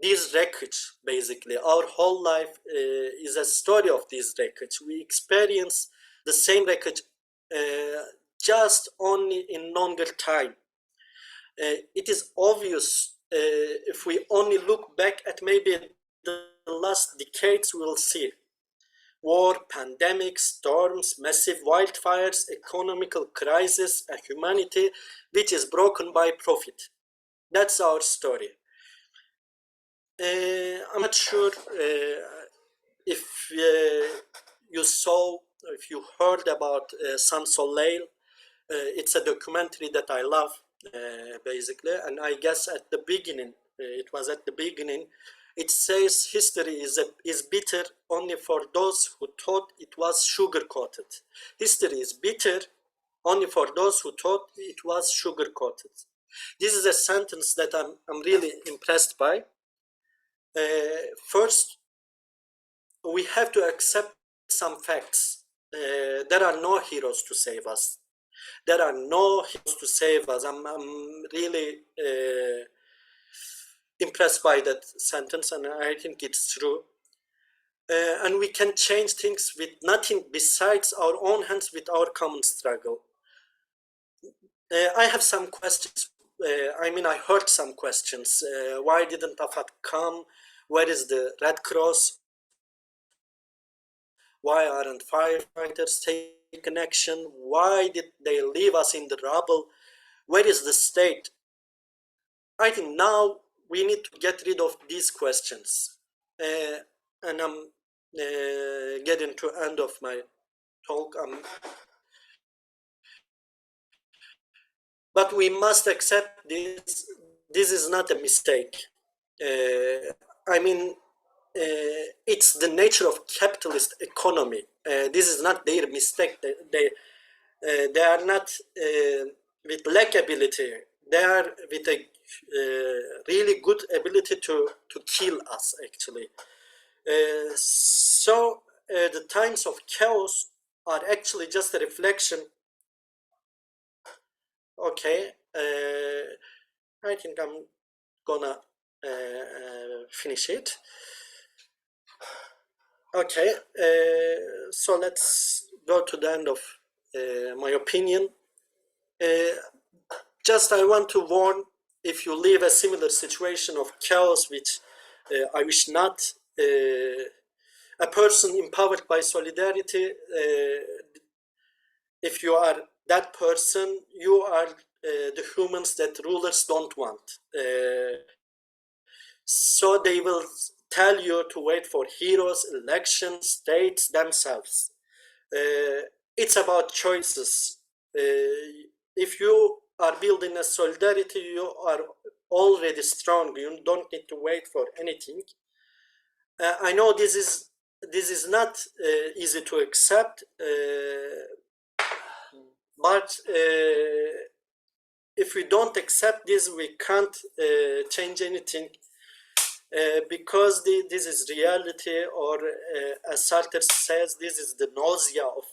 this wreckage, basically. Our whole life is a story of this wreckage. We experience the same wreckage just only in longer time. It is obvious if we only look back at maybe the last decades, we will see war, pandemics, storms, massive wildfires, economical crisis, a humanity which is broken by profit. That's our story. I'm not sure if you saw, if you heard about Sans Soleil. It's a documentary that I love, basically, and I guess at the beginning, it says history is bitter only for those who thought it was sugar-coated. History is bitter only for those who thought it was sugar-coated. This is a sentence that I'm really impressed by. First, we have to accept some facts. There are no heroes to save us. There are no heroes to save us. I'm really impressed by that sentence, and I think it's true. And we can change things with nothing besides our own hands, with our common struggle. I have some questions. I heard some questions. Why didn't Afat come? Where is the Red Cross? Why aren't firefighters taking action? Why did they leave us in the rubble? Where is the state? I think now we need to get rid of these questions. And I'm getting to the end of my talk. But we must accept this. This is not a mistake. It's the nature of capitalist economy. This is not their mistake. They are not with lack ability. They are with a really good ability to kill us, actually. So the times of chaos are actually just a reflection. Okay, I think I'm gonna finish it. Okay, so let's go to the end of my opinion. Just I want to warn, if you live a similar situation of chaos, which I wish not, a person empowered by solidarity, if you are that person, you are the humans that rulers don't want. So they will tell you to wait for heroes, elections, states themselves. It's about choices. If you are building a solidarity, you are already strong. You don't need to wait for anything. I know this is not easy to accept, but if we don't accept this, we can't change anything. Because this is reality, or as Sartre says, this is the nausea of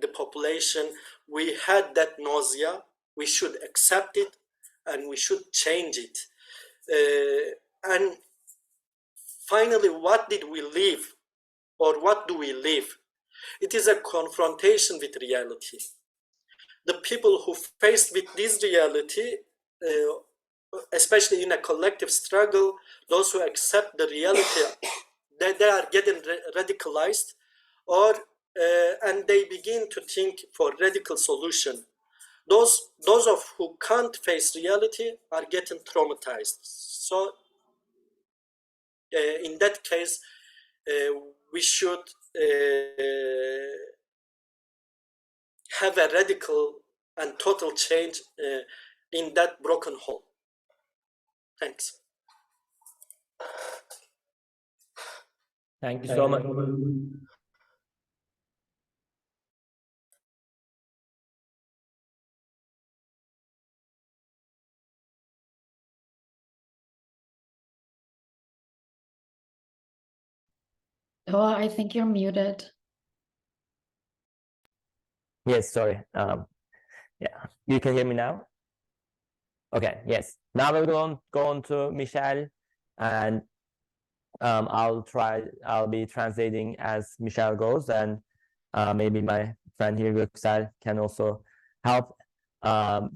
the population. We had that nausea, we should accept it, and we should change it. And finally, what did we leave, or what do we leave? It is a confrontation with reality. The people who faced with this reality, especially in a collective struggle, those who accept the reality, they are getting radicalized, or and they begin to think for radical solution. Those of who can't face reality are getting traumatized. So in that case, we should have a radical and total change in that broken hole. Thanks. Thank you so much. Oh, I think you're muted. Yes, sorry. Yeah, you can hear me now? Okay, yes. Now we're going to go on to Michelle, and I'll be translating as Michelle goes, and maybe my friend here, Göksel, can also help.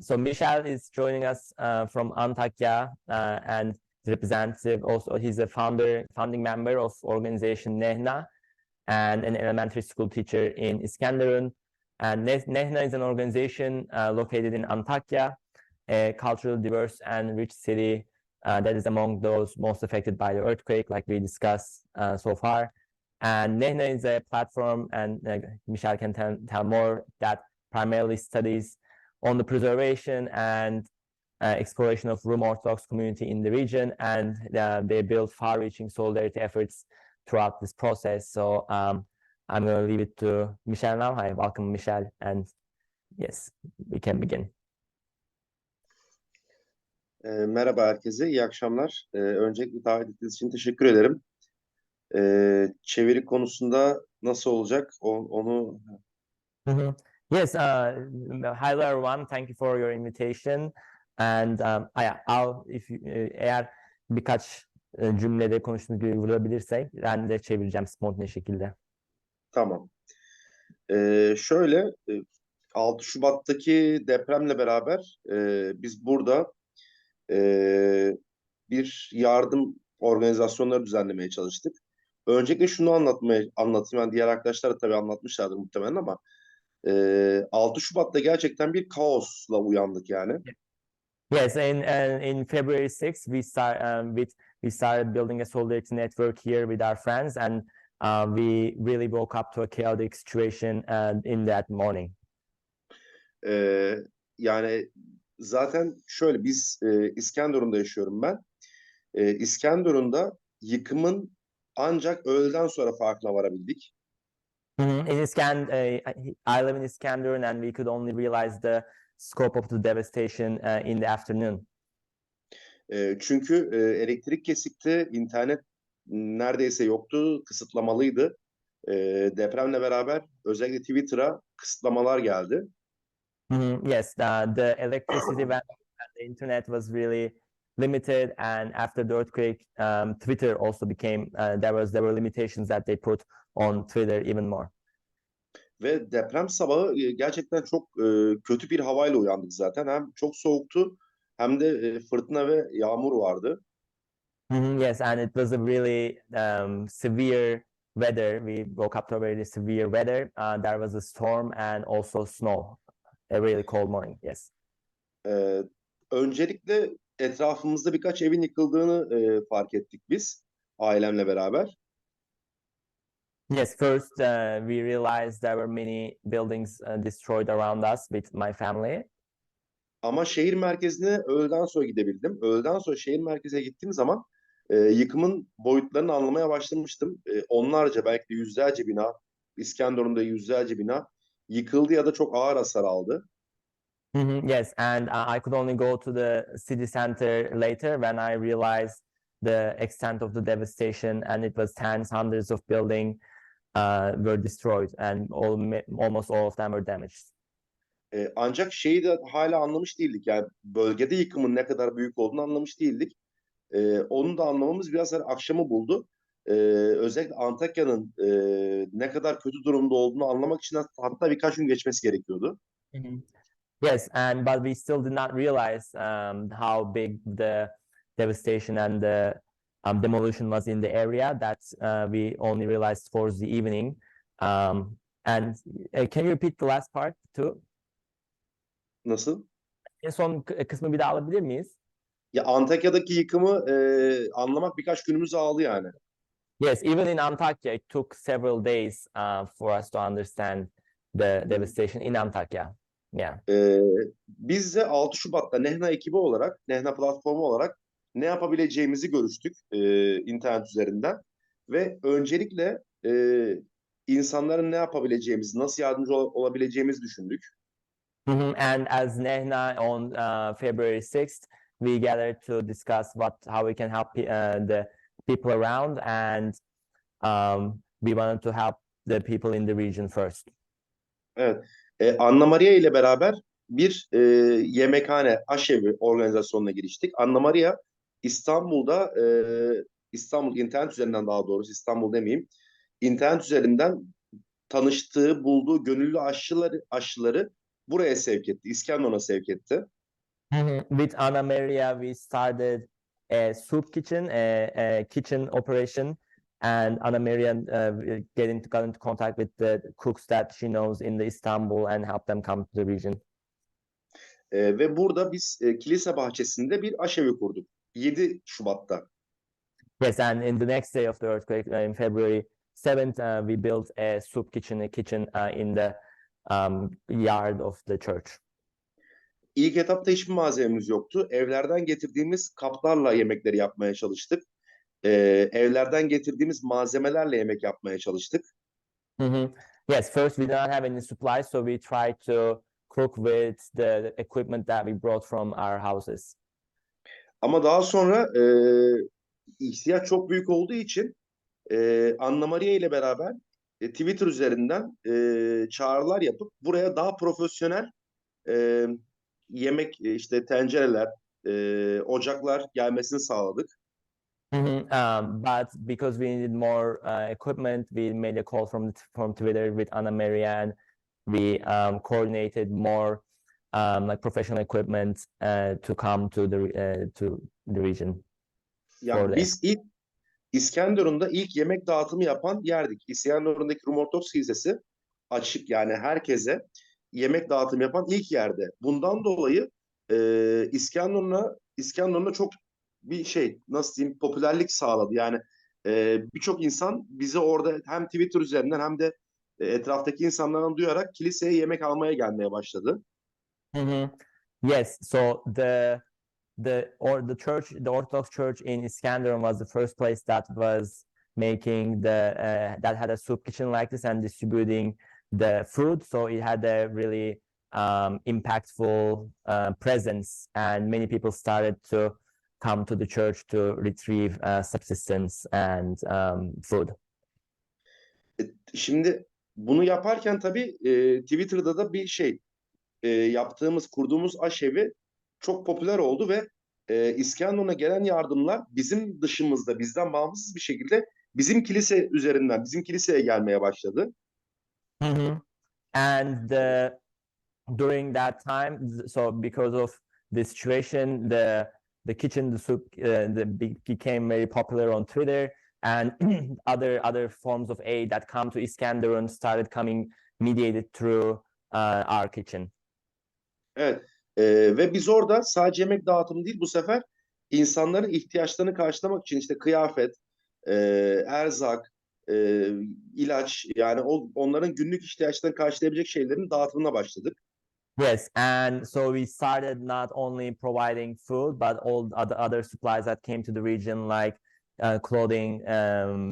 So Michelle is joining us from Antakya, and representative also. He's a founding member of organization Nehna, and an elementary school teacher in Iskenderun. And Nehna is an organization located in Antakya, a culturally diverse and rich city that is among those most affected by the earthquake, like we discussed so far. And Nehna is a platform, and Michelle can tell more, that primarily studies on the preservation and exploration of Rum Orthodox community in the region, and they build far-reaching solidarity efforts throughout this process. So I'm going to leave it to Michelle now. Hi, welcome Michelle, and yes, we can begin. Merhaba herkese, iyi akşamlar. Öncelikle davet ettiğiniz için teşekkür ederim. Çeviri konusunda nasıl olacak onu... Yes, hello everyone. Thank you for your invitation. And eğer birkaç cümlede konuştuğunuz gibi vurabilirsek ben de çevireceğim spontane şekilde. Tamam. Şöyle 6 Şubat'taki depremle beraber biz burada bir yardım organizasyonları düzenlemeye çalıştık. Öncelikle şunu anlatayım. Yani diğer arkadaşlar da tabii anlatmışlardır muhtemelen ama 6 Şubat'ta gerçekten bir kaosla uyandık yani. Yes, in February 6th, we started building a solidarity network here with our friends, and we really woke up to a chaotic situation in that morning. Yani zaten şöyle, biz İskenderun'da yaşıyorum ben. İskenderun'da yıkımın ancak öğleden sonra farkına varabildik. I live in Iskenderun, and we could only realize the scope of the devastation in the afternoon. Çünkü elektrik kesikti, internet neredeyse yoktu, kısıtlamalıydı. Depremle beraber özellikle Twitter'a kısıtlamalar geldi. Yes, the electricity and the internet was really limited, and after the earthquake, Twitter also became there were limitations that they put on Twitter even more. Ve deprem sabahı gerçekten çok kötü bir havayla uyandık zaten. Hem çok soğuktu hem de fırtına ve yağmur vardı. Yes, and it was a really severe weather. We woke up to a very severe weather. There was a storm and also snow. A really cold morning. Yes. Öncelikle etrafımızda birkaç evin yıkıldığını fark ettik biz ailemle beraber. Yes, first we realized there were many buildings destroyed around us with my family. Ama şehir merkezine öğleden sonra gidebildim. Öğleden sonra şehir merkezine gittiğim zaman yıkımın boyutlarını anlamaya başlamıştım. Onlarca, belki de yüzlerce bina, İskenderun'da yüzlerce bina yıkıldı ya da çok ağır hasar aldı. Yes, and I could only go to the city center later when I realized the extent of the devastation, and it was tens, hundreds of buildings were destroyed, and almost all of them were damaged. Ancak şeyi de hala anlamış değildik. Yani bölgede yıkımın ne kadar büyük olduğunu anlamış değildik. Onu da anlamamız biraz akşamı buldu. özellikle Antakya'nın ne kadar kötü durumda olduğunu anlamak için hatta birkaç gün geçmesi gerekiyordu. Yes, but we still did not realize how big the devastation and the demolition was in the area. That we only realized towards the evening. And can you repeat the last part too? Nasıl? En son kısmı bir daha alabilir miyiz? Ya Antakya'daki yıkımı anlamak birkaç günümüzü aldı yani. Yes, even in Antakya, it took several days for us to understand the devastation in Antakya. Yeah. Biz de 6 Şubat'ta Nehna ekibi olarak, Nehna platformu olarak ne yapabileceğimizi görüştük internet üzerinden. Ve öncelikle insanların ne yapabileceğimizi, nasıl yardımcı olabileceğimizi düşündük. And as Nehna on February 6th, we gathered to discuss how we can help the people around, and we wanted to help the people in the region first. Evet. Anna Maria ile beraber bir yemekhane, aşevi organizasyonuna giriştik. Anna Maria İstanbul'da, İstanbul internet üzerinden, daha doğrusu İstanbul demeyeyim, internet üzerinden tanıştığı, bulduğu gönüllü aşçıları buraya sevk etti, İskenderun'a sevk etti. With Anna Maria, we started a soup kitchen, a kitchen operation, and Anna Maria got into contact with the cooks that she knows in the Istanbul and helped them come to the region. Ve burada biz kilise bahçesinde bir aşevi kurduk 7 Şubat'ta. Yes, and in the next day of the earthquake, in February 7th, we built a soup kitchen, in the yard of the church. İlk etapta hiçbir malzememiz yoktu. Evlerden getirdiğimiz kaplarla yemekleri yapmaya çalıştık. Evlerden getirdiğimiz malzemelerle yemek yapmaya çalıştık. Yes, first we did not have any supplies, so we tried to cook with the equipment that we brought from our houses. Ama daha sonra ihtiyaç çok büyük olduğu için Anna Maria ile beraber Twitter üzerinden çağrılar yapıp buraya daha profesyonel yemek, işte tencereler, ocaklar gelmesini sağladık. But because we needed more equipment, we made a call from Twitter with Anna Maria, and we coordinated more like professional equipment to come to the region. Yani biz İskenderun'da ilk yemek dağıtımı yapan yerdik. İskenderun'daki Rum Ortodoks Kilisesi açık, yani herkese yemek dağıtımı yapan ilk yerde. Bundan dolayı İskenderun'a çok bir nasıl diyeyim, popülerlik sağladı. Yani birçok insan bizi orada hem Twitter üzerinden hem de etraftaki insanlardan duyarak kiliseye yemek almaya gelmeye başladı. Yes, so the Orthodox Church in Iskenderun was the first place that was making that had a soup kitchen like this and distributing the food. So it had a really impactful presence, and many people started to come to the church to retrieve subsistence and food. Şimdi bunu yaparken tabii Twitter'da da bir kurduğumuz aşevi çok popüler oldu ve İskenderun'a gelen yardımlar bizim dışımızda, bizden bağımsız bir şekilde bizim kilise üzerinden, bizim kiliseye gelmeye başladı. And during that time, so because of the situation, the kitchen, the soup, became very popular on Twitter, and other forms of aid that come to Iskenderun started coming mediated through our kitchen. Evet. Ve biz orada sadece yemek dağıtımı değil, bu sefer insanların ihtiyaçlarını karşılamak için işte kıyafet, erzak, ilaç, yani onların günlük ihtiyaçlarını karşılayabilecek şeylerin dağıtımına başladık. Yes, and so we started not only providing food, but all other supplies that came to the region, like clothing,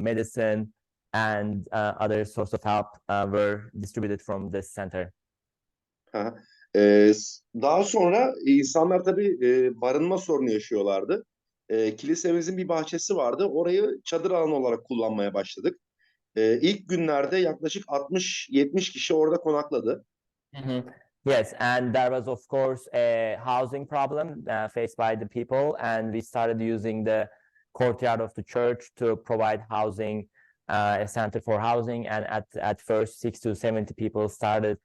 medicine, and other sorts of help were distributed from this center. Daha sonra insanlar tabii barınma sorunu yaşıyorlardı. Kilisemizin bir bahçesi vardı. Orayı çadır alanı olarak kullanmaya başladık. İlk günlerde yaklaşık 60-70 kişi orada konakladı. Yes, and there was of course a housing problem faced by the people, and we started using the courtyard of the church to provide housing, a center for housing, and at first 60 to 70 people started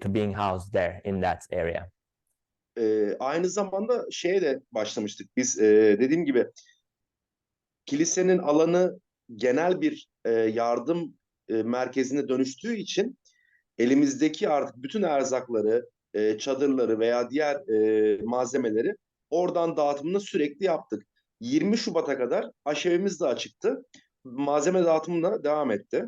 to being housed there in that area. Aynı zamanda şeye de başlamıştık. Biz dediğim gibi kilisenin alanı genel bir yardım merkezine dönüştüğü için elimizdeki artık bütün erzakları, çadırları veya diğer malzemeleri oradan dağıtımını sürekli yaptık. 20 Şubat'a kadar aşevimiz de açıktı. Malzeme dağıtımına devam etti.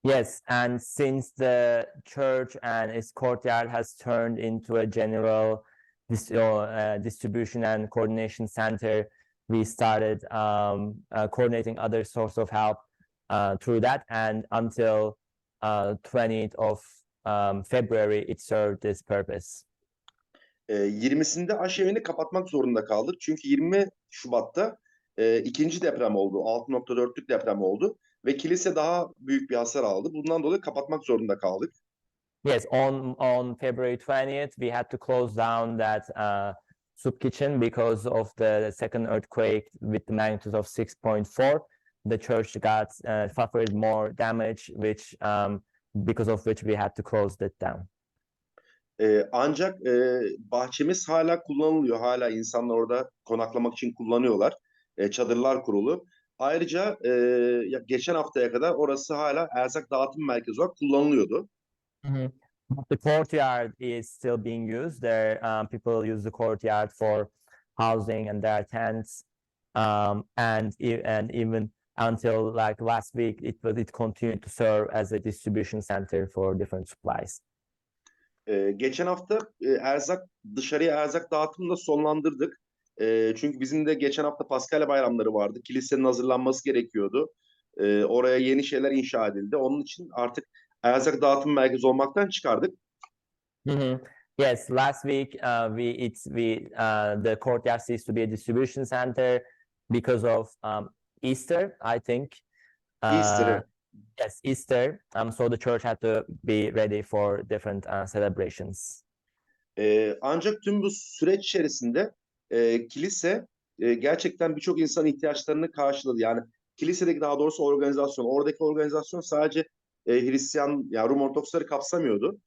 Yes, and since the church and its courtyard has turned into a general distribution and coordination center, we started coordinating other sources of help through that, and until 20th of February, it served this purpose. 20'sinde aşevini kapatmak zorunda kaldık. Çünkü 20 Şubat'ta ikinci deprem oldu. 6.4'lük deprem oldu. Ve kilise daha büyük bir hasar aldı. Bundan dolayı kapatmak zorunda kaldık. Yes, on February 20th, we had to close down that soup kitchen because of the second earthquake with the magnitude of 6.4. The church got suffered more damage, which because of which we had to close that down. Ancak bahçemiz hala kullanılıyor. Hala insanlar orada konaklamak için kullanıyorlar. Çadırlar kurulu. Ayrıca geçen haftaya kadar orası hala erzak dağıtım merkezi olarak kullanılıyordu. But the courtyard is still being used. There, people use the courtyard for housing and their tents, and even until like last week, it continued to serve as a distribution center for different supplies. Geçen hafta dışarıya erzak dağıtımını da sonlandırdık. Çünkü bizim de geçen hafta Paskalya bayramları vardı. Kilisenin hazırlanması gerekiyordu. Oraya yeni şeyler inşa edildi. Onun için artık erzak dağıtım merkezi olmaktan çıkardık. Yes, last week the courtyard ceased to be a distribution center because of Easter, I think. Easter. Yes, Easter. So the church had to be ready for different celebrations. Ancak tüm bu süreç içerisinde kilise gerçekten birçok insanın ihtiyaçlarını karşıladı. Yani kilisedeki daha doğrusu organizasyon, oradaki organizasyon sadece Hristiyan, yani Rum Ortodoksları kapsamıyordu.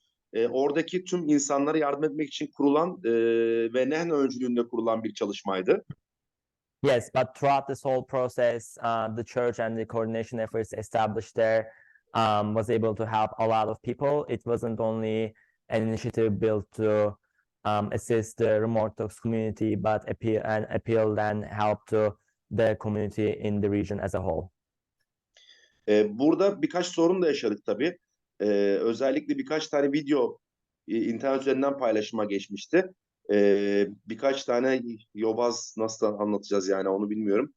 Oradaki tüm insanlara yardım etmek için kurulan ve Nehne öncülüğünde kurulan bir çalışmaydı. Yes, but throughout this whole process, the church and the coordination efforts established there was able to help a lot of people. It wasn't only an initiative built to assist the Rum Orthodox community, but appeal and help to the community in the region as a whole. Burada birkaç sorun da yaşadık tabii. Özellikle birkaç tane video internet üzerinden paylaşıma geçmişti. Birkaç tane yobaz, nasıl anlatacağız yani onu bilmiyorum.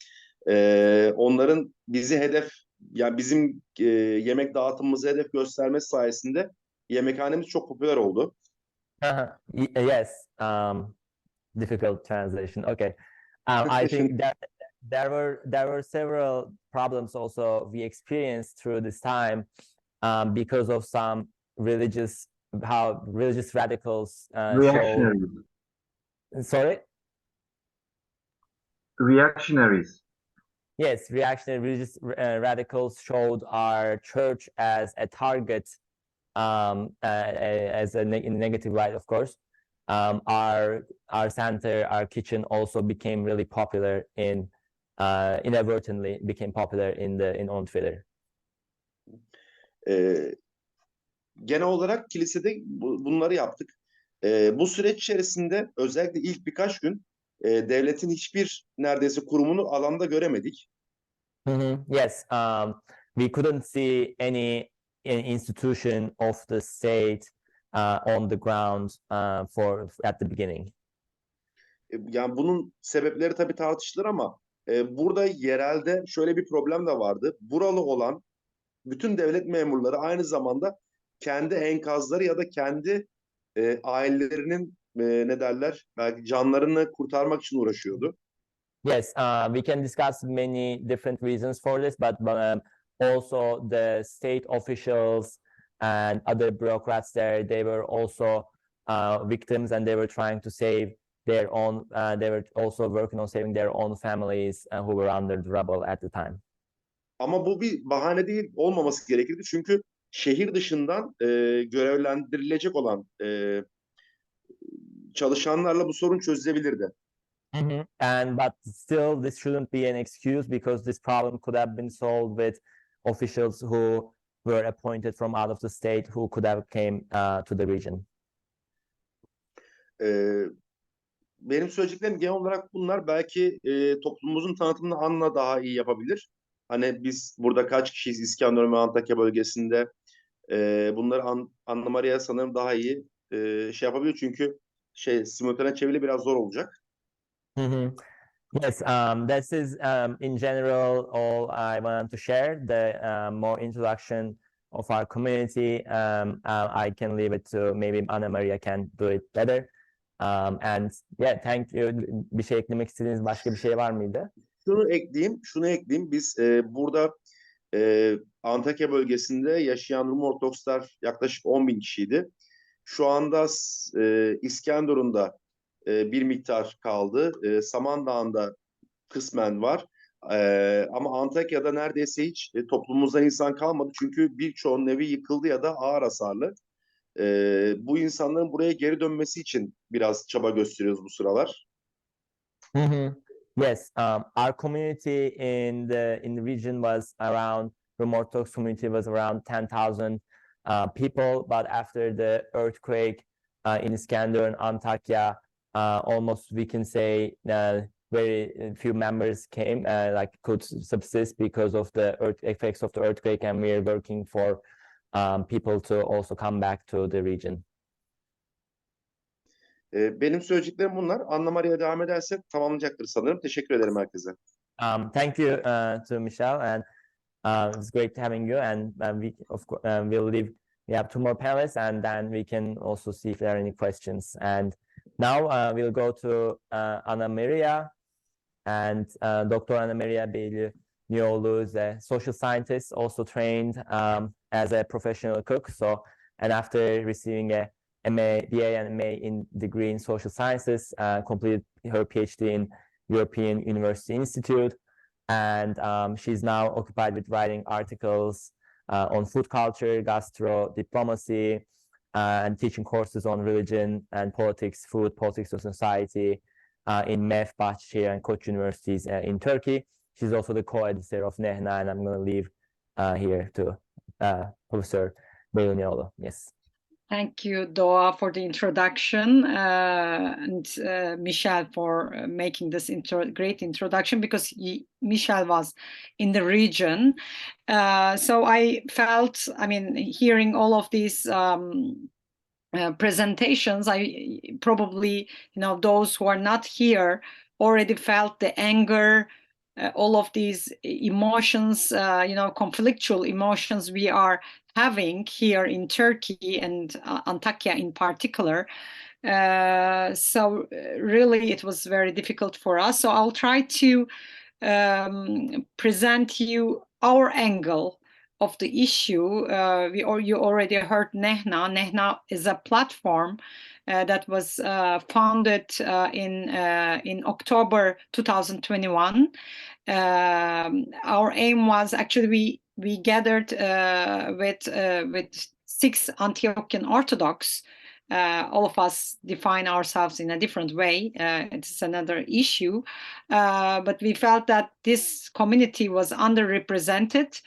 Onların bizi hedef, yani bizim yemek dağıtımımızı hedef göstermesi sayesinde yemekhanemiz çok popüler oldu. Yes, difficult translation. Okay, I think that there were several problems also we experienced through this time because of some religious radicals Reactionaries. Sorry? Reactionaries. Yes, reactionary religious radicals showed our church as a target, as in a negative light, of course. Our center, our kitchen also became really popular inadvertently became popular on Twitter. Genel olarak kilisede bunları yaptık. Bu süreç içerisinde özellikle ilk birkaç gün devletin hiçbir neredeyse kurumunu alanda göremedik. Yes, we couldn't see any institution of the state on the ground at the beginning. Yani bunun sebepleri tabii tartışılır ama burada yerelde şöyle bir problem de vardı. Buralı olan bütün devlet memurları aynı zamanda kendi enkazları ya da kendi ailelerinin ne derler, belki canlarını kurtarmak için uğraşıyordu. Yes, we can discuss many different reasons for this, but also the state officials and other bureaucrats there, they were also victims, and they were trying to save their own, they were also working on saving their own families who were under the rubble at the time. Ama bu bir bahane değil, olmaması gerekirdi. Çünkü şehir dışından görevlendirilecek olan çalışanlarla bu sorun çözülebilirdi. And but still, this shouldn't be an excuse because this problem could have been solved with officials who were appointed from out of the state who could have came to the region. Benim söyleyeceklerim genel olarak bunlar. Belki toplumumuzun tanıtımını Anna daha iyi yapabilir. Hani biz burada kaç kişiyiz İskenderun ve Antakya bölgesinde, bunları Anna Maria sanırım daha iyi şey yapabilir. Çünkü simultane çeviri biraz zor olacak. Yes, this is in general all I wanted to share. The more introduction of our community, I can leave it to maybe Anna Maria can do it better. And yeah, thank you. Bir şey eklemek istediğiniz başka bir şey var mıydı? Şunu ekleyeyim. Biz burada Antakya bölgesinde yaşayan Rum Ortodokslar yaklaşık 10.000 kişiydi. Şu anda İskenderun'da bir miktar kaldı. Samandağ'da kısmen var. Ama Antakya'da neredeyse hiç toplumumuzdan insan kalmadı. Çünkü birçoğunun evi yıkıldı ya da ağır hasarlı. Bu insanların buraya geri dönmesi için biraz çaba gösteriyoruz bu sıralar. Yes, our community in the region was around, Rum Orthodox community was around 10,000 people, but after the earthquake in Iskenderun, Antakya, almost we can say very few members came, like could subsist because of the effects of the earthquake, and we are working for people to also come back to the region. Benim söyleyeceklerim bunlar. Anna Maria'ya devam edersek tamamlayacaktır sanırım. Teşekkür ederim herkese. Thank you to Michelle, and it's great having you. And we of course we'll leave. We have 2 more panelists, and then we can also see if there are any questions. And now we'll go to Anna Maria, and Dr. Anna Maria Beylioğlu is a social scientist, also trained as a professional cook. So, and after receiving a BA and MA in degree in social sciences, completed her PhD in European University Institute, and she's now occupied with writing articles on food culture, gastro, diplomacy, and teaching courses on religion and politics, food, politics of society in MEF, Bahçeşehir, and Koç universities in Turkey. She's also the co-editor of Nehna, and I'm going to leave here to Professor Beylioğlu. Yes. Thank you, Doğa, for the introduction, and Michelle for making this great introduction, because Michelle was in the region. So I felt, I mean, hearing all of these presentations, I probably, you know, those who are not here already felt the anger, all of these emotions, you know, conflictual emotions we are having here in Turkey and Antakya in particular. So really it was very difficult for us. So I'll try to present you our angle of the issue. You already heard Nehna. Nehna is a platform that was founded in October 2021. Our aim was actually we gathered with 6 Antiochian Orthodox. All of us define ourselves in a different way. It's another issue, but we felt that this community was underrepresented.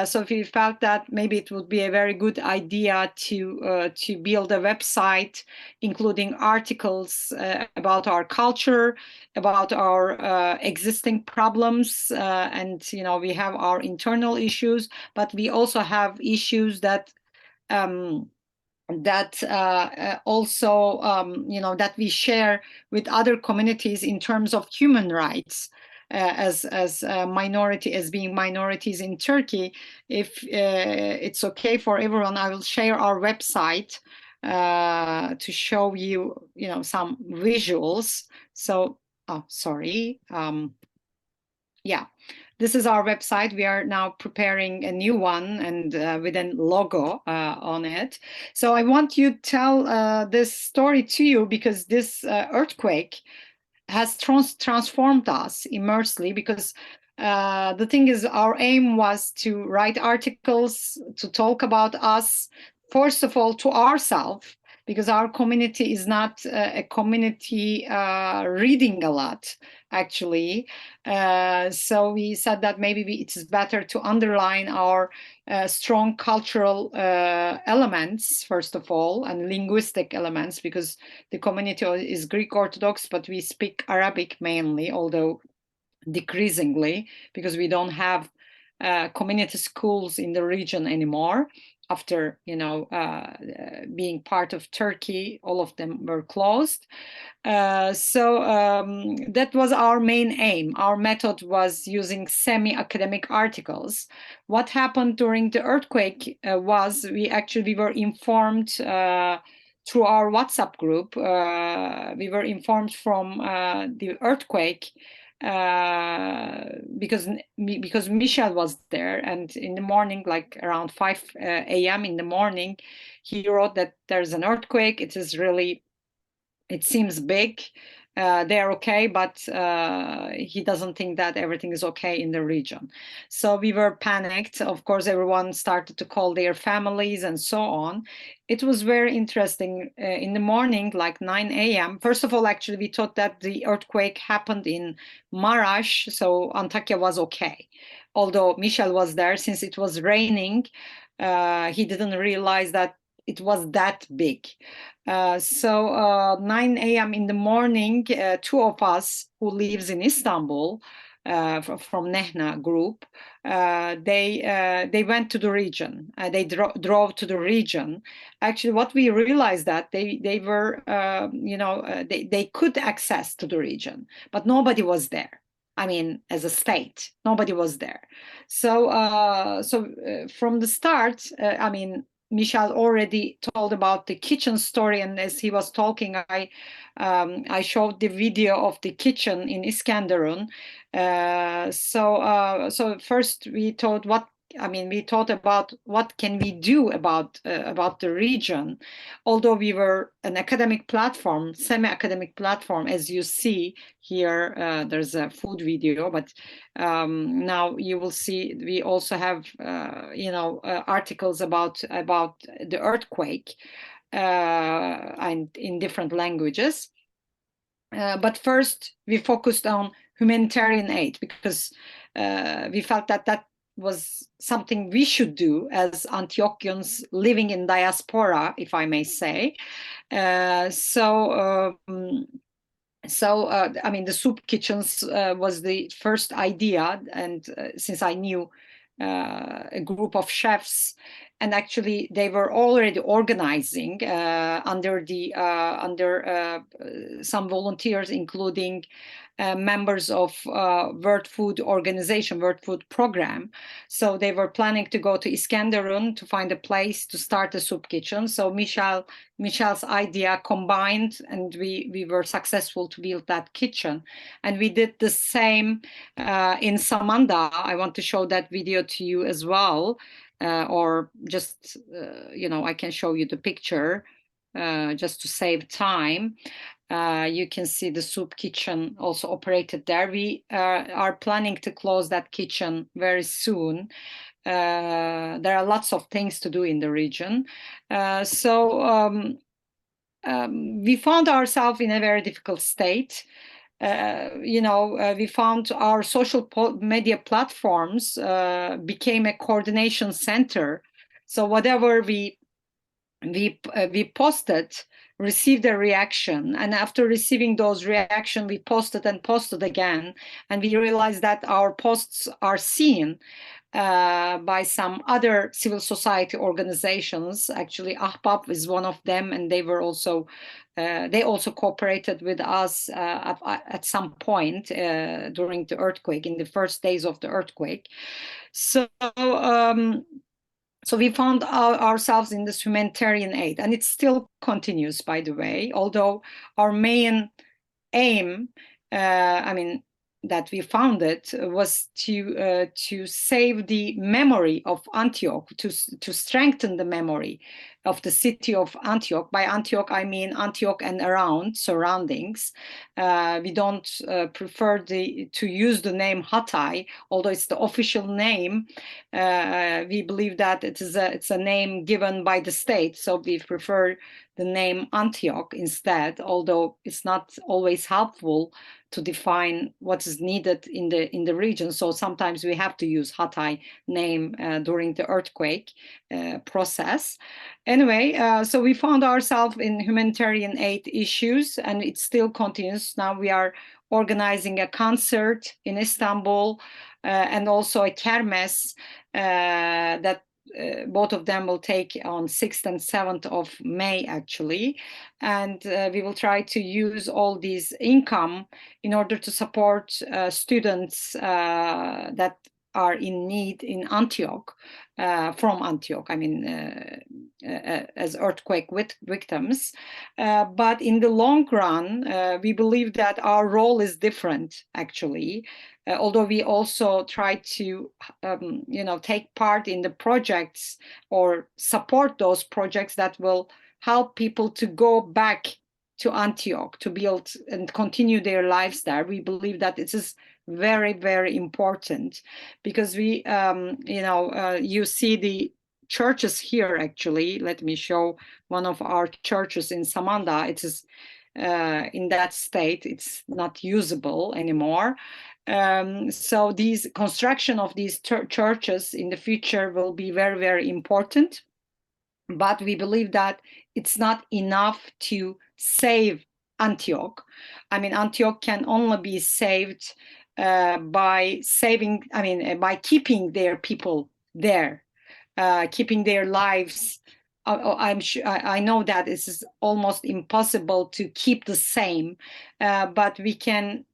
So we felt that maybe it would be a very good idea to build a website, including articles about our culture, about our existing problems, and you know, we have our internal issues, but we also have issues that also you know, that we share with other communities in terms of human rights. As minority, as being minorities in Turkey. If it's okay for everyone, I will share our website to show you, you know, some visuals. So, oh, sorry. yeah, this is our website. We are now preparing a new one and with a logo on it. So I want you to tell this story to you because this earthquake has transformed us immensely, because the thing is, our aim was to write articles, to talk about us, first of all, to ourselves, because our community is not a community reading a lot, actually. So we said that maybe it's better to underline our strong cultural elements, first of all, and linguistic elements, because the community is Greek Orthodox, but we speak Arabic mainly, although decreasingly, because we don't have community schools in the region anymore. After, being part of Turkey, all of them were closed. So that was our main aim. Our method was using semi-academic articles. What happened during the earthquake was we were informed through our WhatsApp group. We were informed from the earthquake because Michel was there, and in the morning, like around 5 a.m. in the morning, he wrote that there's an earthquake. It seems big. They're okay, but he doesn't think that everything is okay in the region. So we were panicked. Of course, everyone started to call their families and so on. It was very interesting. In the morning, like 9 a.m. First of all, actually, we thought that the earthquake happened in Maraş, so Antakya was okay. Although Michel was there, since it was raining, he didn't realize that it was that big. So 9 a.m. in the morning, two of us who lives in Istanbul, from Nehna group, they went to the region. They drove to the region. Actually, what we realized that they were, they could access to the region, but nobody was there. I mean, as a state, nobody was there. So, from the start, Michel already told about the kitchen story, and as he was talking, I showed the video of the kitchen in Iskenderun. So first we thought about what can we do about the region. Although we were an academic platform, semi-academic platform, as you see here, there's a food video, but now you will see we also have articles about the earthquake and in different languages. But first we focused on humanitarian aid, because we felt that was something we should do as Antiochians living in diaspora, if I may say. The soup kitchens was the first idea, and since I knew a group of chefs, and actually they were already organizing under some volunteers, including members of World Food Organization, World Food Program. So they were planning to go to Iskenderun to find a place to start a soup kitchen. So Michel's idea combined, and we were successful to build that kitchen. And we did the same in Samandağ. I want to show that video to you as well, or just, I can show you the picture just to save time. You can see the soup kitchen also operated there. We are planning to close that kitchen very soon. There are lots of things to do in the region. We found ourselves in a very difficult state. We found our social media platforms became a coordination center. So whatever we posted received a reaction, and after receiving those reactions, we posted and posted again, and we realized that our posts are seen by some other civil society organizations. Actually, Ahbap is one of them, and they also cooperated with us at some point during the earthquake, in the first days of the earthquake. So we found ourselves in this humanitarian aid, and it still continues, by the way, although our main aim, that we founded was to save the memory of Antioch, to strengthen the memory of the city of Antioch. By Antioch, I mean Antioch and around surroundings. We don't prefer to use the name Hatay, although it's the official name. We believe that it's a name given by the state, so we prefer the name Antioch instead, although it's not always helpful to define what is needed in the region. So sometimes we have to use Hatay name during the earthquake process. Anyway, so we found ourselves in humanitarian aid issues, and it still continues. Now we are organizing a concert in Istanbul and also a kermes that both of them will take on 6th and 7th of May, actually. And we will try to use all these income in order to support students that are in need in Antioch, from Antioch, I mean, as earthquake victims. But in the long run, we believe that our role is different, actually. Although we also try to, take part in the projects or support those projects that will help people to go back to Antioch, to build and continue their lives there. We believe that it is very, very important because we, you see the churches here, actually. Let me show one of our churches in Samandağ. It is in that state, it's not usable anymore. So these construction of these churches in the future will be very, very important. But we believe that it's not enough to save Antioch. I mean, Antioch can only be saved by keeping their people there, keeping their lives. I'm sure, I know that it is almost impossible to keep the same, but we can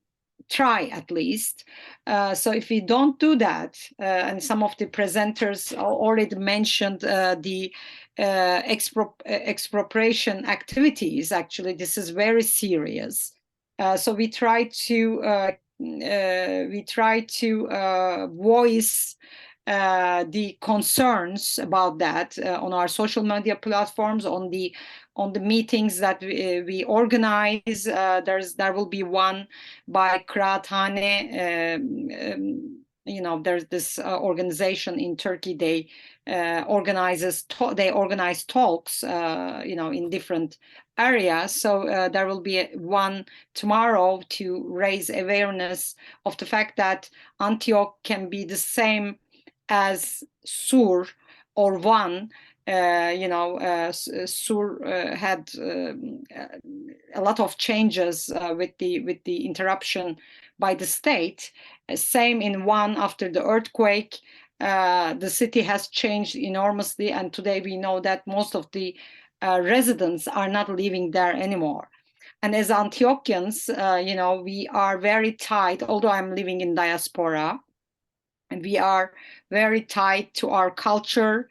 try at least. So if we don't do that, and some of the presenters already mentioned the expropriation activities, actually, this is very serious. So we try to voice the concerns about that on our social media platforms, on the meetings that we organize. There will be one by Kıraathane. There's this organization in Turkey. They organize talks, in different areas. So there will be one tomorrow to raise awareness of the fact that Antioch can be the same as Sur or Van. Sur had a lot of changes with the interruption by the state. Same in Van after the earthquake. The city has changed enormously, and today we know that most of the residents are not living there anymore. And as Antiochians, we are very tied, although I'm living in diaspora, and we are very tied to our culture,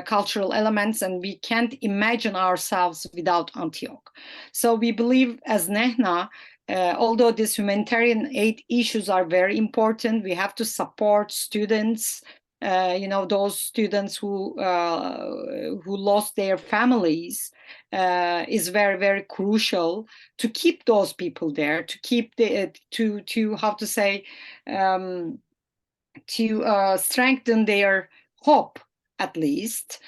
cultural elements, and we can't imagine ourselves without Antioch. So we believe as Nehna, although these humanitarian aid issues are very important, we have to support students, those students who lost their families, is very, very crucial to keep those people there, to keep to strengthen their hope, at least,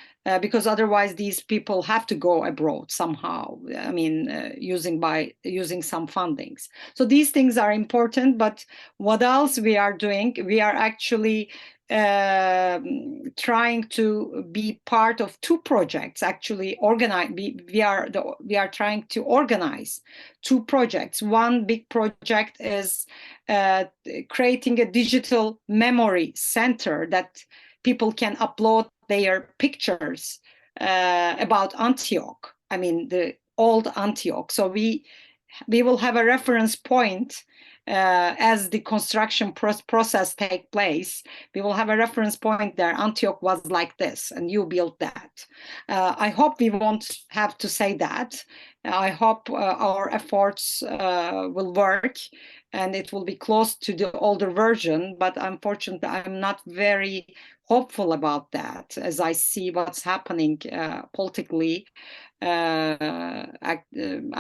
because otherwise these people have to go abroad somehow. I mean, using some fundings. So these things are important. But what else we are doing? We are actually trying to be part of two projects. Actually, we are trying to organize two projects. One big project is creating a digital memory center that people can upload their pictures about Antioch. I mean, the old Antioch. So we will have a reference point as the construction process take place. We will have a reference point there. Antioch was like this, and you built that. I hope we won't have to say that. I hope our efforts will work and it will be close to the older version, but unfortunately I'm not very hopeful about that, as I see what's happening politically. I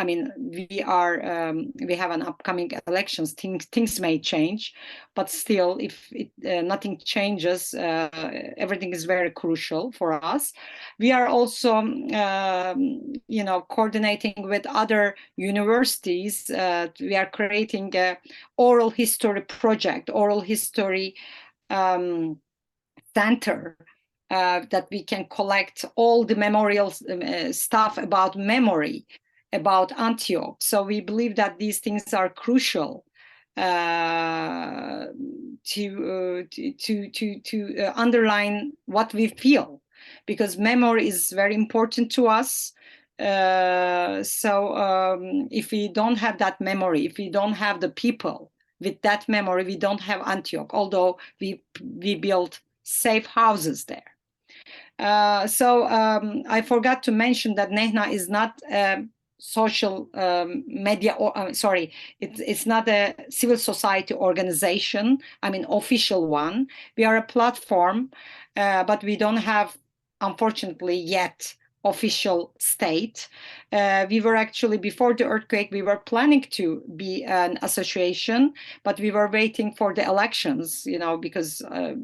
mean, we have an upcoming elections. Things may change, but still, if nothing changes, everything is very crucial for us. We are also, coordinating with other universities. We are creating a oral history project, oral history center, that we can collect all the memorial stuff about memory, about Antioch. So we believe that these things are crucial to underline what we feel, because memory is very important to us. If we don't have that memory, if we don't have the people with that memory, we don't have Antioch, although we built safe houses there. I forgot to mention that Nehna is not a social media, it's not a civil society organization, I mean official one. We are a platform, but we don't have, unfortunately, yet official state. We were actually, before the earthquake, we were planning to be an association, but we were waiting for the elections, because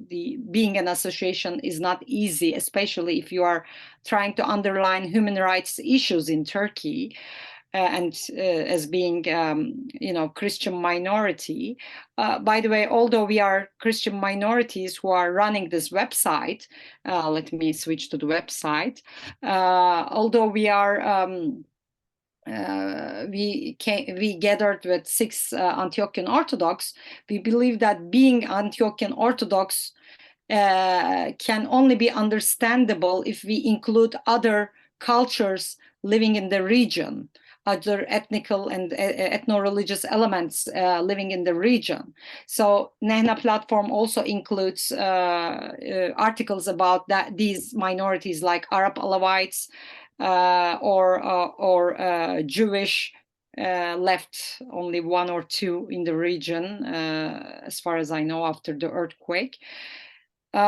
being an association is not easy, especially if you are trying to underline human rights issues in Turkey. And as being, Christian minority. By the way, although we are Christian minorities who are running this website, let me switch to the website. Although we are, we gathered with 6 Antiochian Orthodox, we believe that being Antiochian Orthodox can only be understandable if we include other cultures living in the region, other ethnical and ethno-religious elements living in the region. So Nehna platform also includes articles about these minorities, like Arab Alawites or Jewish, left only 1 or 2 in the region, as far as I know, after the earthquake. We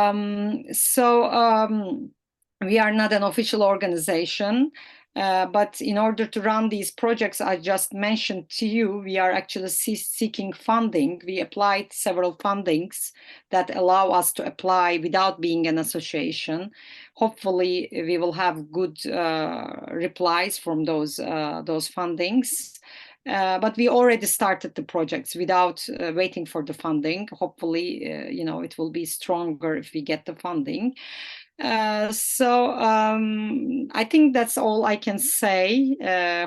are not an official organization, but in order to run these projects I just mentioned to you, we are actually seeking funding. We applied several fundings that allow us to apply without being an association. Hopefully we will have good replies from those fundings. But we already started the projects without waiting for the funding. Hopefully, it will be stronger if we get the funding. I think that's all I can say.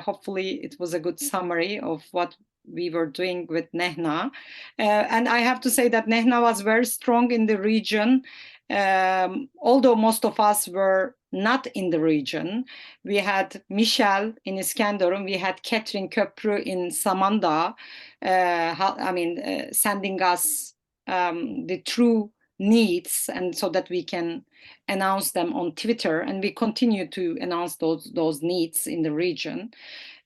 Hopefully it was a good summary of what we were doing with Nehna. And I have to say that Nehna was very strong in the region. Although most of us were not in the region. We had Michel in Iskenderun, we had Catherine Köprü in Samandağ, sending us the true needs, and so that we can announce them on Twitter, and we continue to announce those needs in the region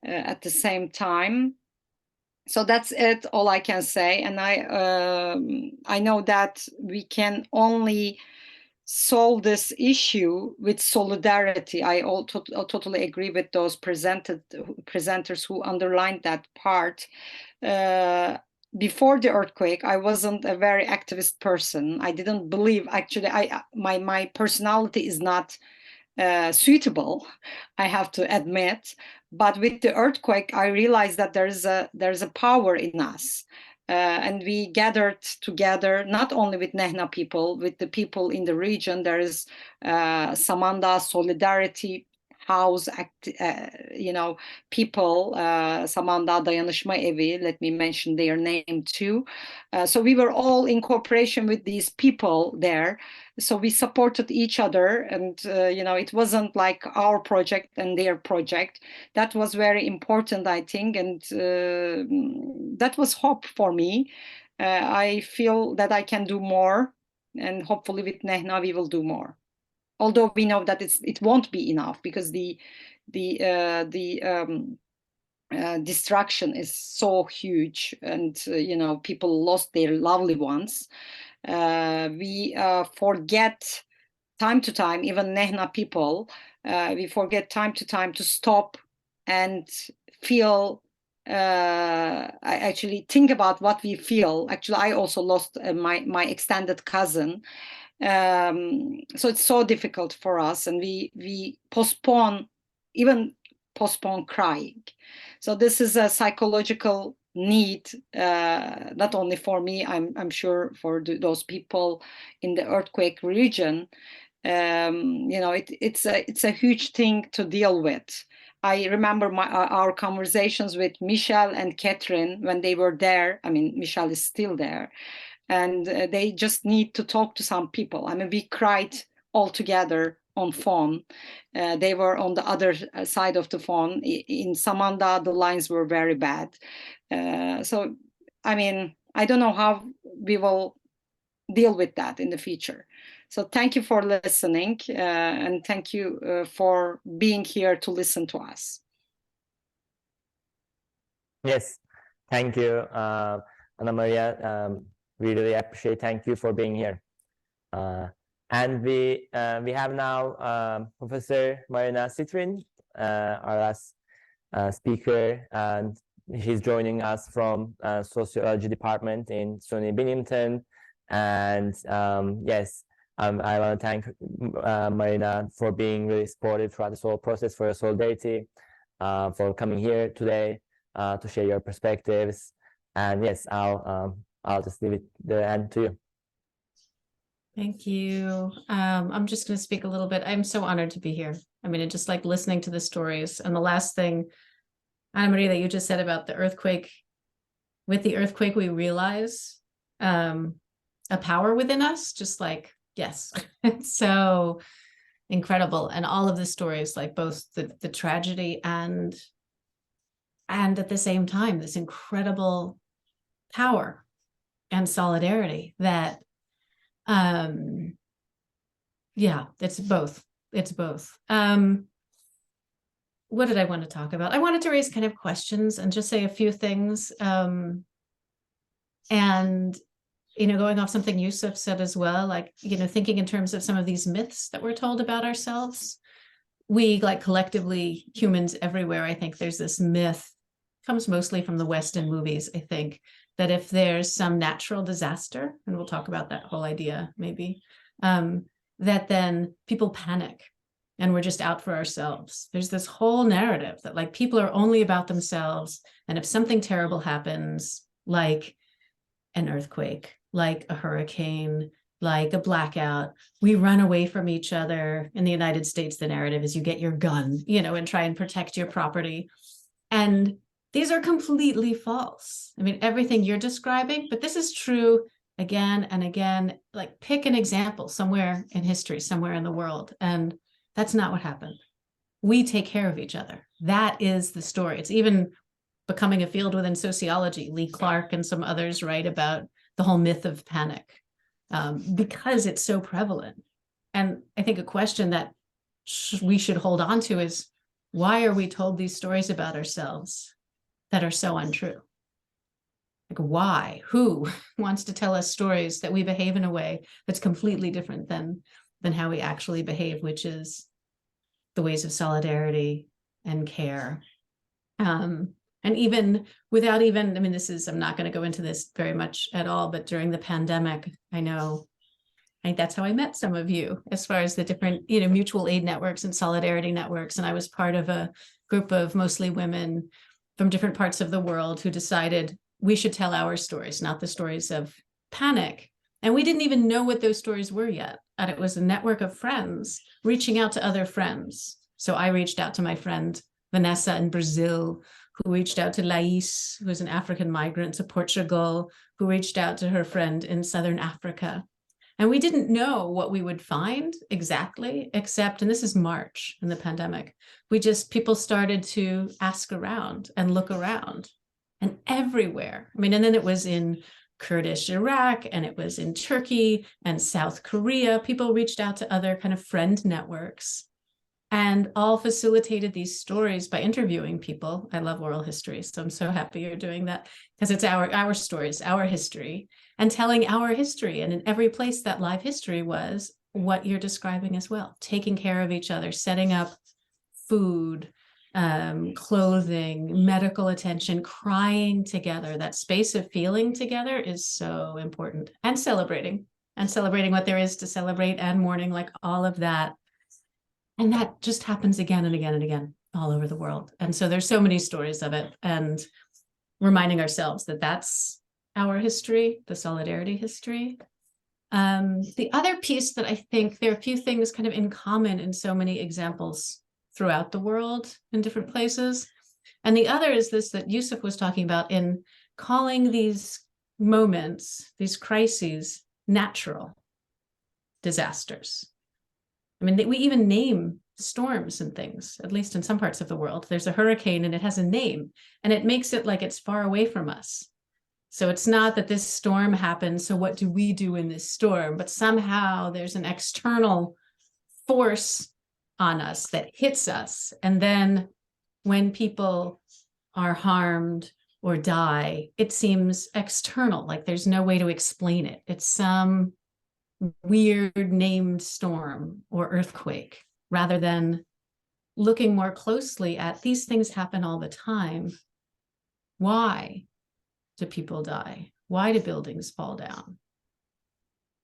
at the same time. So that's it, all I can say. And I know that we can only solve this issue with solidarity. I totally agree with those presenters who underlined that part. Before the earthquake, I wasn't a very activist person. I didn't believe, actually, my personality is not suitable, I have to admit. But with the earthquake, I realized that there's a power in us. And we gathered together, not only with Nehna people, with the people in the region. There is Samandağ Solidarity House, people, Samandağ Dayanışma Evi, let me mention their name too. So we were all in cooperation with these people there. So we supported each other, and it wasn't like our project and their project. That was very important, I think, and that was hope for me. I feel that I can do more, and hopefully with Nehna we will do more. Although we know that it won't be enough, because the destruction is so huge, and people lost their lovely ones. We forget time to time, even Nehna people, we forget time to time to stop and feel. I actually think about what we feel. Actually, I also lost my extended cousin. So it's so difficult for us, and we postpone crying. So this is a psychological need, not only for me, I'm sure for those people in the earthquake region. It's a huge thing to deal with. I remember our conversations with Michelle and Catherine when they were there. I mean, Michelle is still there, and they just need to talk to some people. I mean, we cried all together on phone. They were on the other side of the phone. In Samanda, the lines were very bad. So, I mean, I don't know how we will deal with that in the future. So thank you for listening, and thank you for being here to listen to us. Yes, thank you, Ana Maria. We really appreciate. Thank you for being here. And we have now Professor Marina Citrin, our last speaker, and he's joining us from Sociology Department in SUNY Binghamton. And yes, I want to thank Marina for being really supportive throughout this whole process, for your solidarity, for coming here today to share your perspectives. And yes, I'll just leave the end to you. Thank you. I'm just going to speak a little bit. I'm so honored to be here. I mean, just like listening to the stories. And the last thing, Ana Maria, that you just said about the earthquake, with the earthquake, we realize a power within us, just like, yes, it's so incredible. And all of the stories, like both the tragedy and at the same time, this incredible power and solidarity that, yeah, it's both. It's both. What did I want to talk about? I wanted to raise kind of questions and just say a few things. And, going off something Yusuf said as well, like, thinking in terms of some of these myths that we're told about ourselves. We, like, collectively, humans everywhere, I think there's this myth, comes mostly from the Western movies, I think, that if there's some natural disaster, and we'll talk about that whole idea maybe, that then people panic and we're just out for ourselves. There's this whole narrative that, like, people are only about themselves, and if something terrible happens, like an earthquake, like a hurricane, like a blackout, we run away from each other. In the United States, the narrative is you get your gun, and try and protect your property. And these are completely false. I mean, everything you're describing, but this is true again and again. Like, pick an example somewhere in history, somewhere in the world, and that's not what happened. We take care of each other. That is the story. It's even becoming a field within sociology. Lee Clark and some others write about the whole myth of panic because it's so prevalent. And I think a question that we should hold on to is, why are we told these stories about ourselves that are so untrue? Like, why? Who wants to tell us stories that we behave in a way that's completely different than how we actually behave, which is the ways of solidarity and care? And even without even, I mean, I'm not going to go into this very much at all, but during the pandemic, I think that's how I met some of you, as far as the different, mutual aid networks and solidarity networks. And I was part of a group of mostly women from different parts of the world who decided we should tell our stories, not the stories of panic. And we didn't even know what those stories were yet. And it was a network of friends reaching out to other friends. So I reached out to my friend Vanessa in Brazil, who reached out to Lais, who is an African migrant, to Portugal, who reached out to her friend in Southern Africa. And we didn't know what we would find exactly, except, and this is March in the pandemic, people started to ask around and look around, and everywhere. I mean, and then it was in Kurdish Iraq, and it was in Turkey and South Korea. People reached out to other kind of friend networks. and all facilitated these stories by interviewing people. I love oral history, so I'm so happy you're doing that, because it's our stories, our history, and telling our history. And in every place that live history was what you're describing as well, taking care of each other, setting up food, clothing, medical attention, crying together. That space of feeling together is so important, and celebrating what there is to celebrate, and mourning, like all of that. And that just happens again and again and again all over the world. And so there's so many stories of it, and reminding ourselves that that's our history, the solidarity history. The other piece that I think there are a few things kind of in common in so many examples throughout the world in different places. And the other is this that Yusuf was talking about, in calling these moments, these crises, natural disasters. I mean, we even name storms and things, at least in some parts of the world. There's a hurricane and it has a name, and it makes it like it's far away from us. So it's not that this storm happened, so what do we do in this storm? But somehow there's an external force on us that hits us. And then when people are harmed or die, it seems external, like there's no way to explain it. It's some weird named storm or earthquake, rather than looking more closely at these things happen all the time. Why do people die? Why do buildings fall down?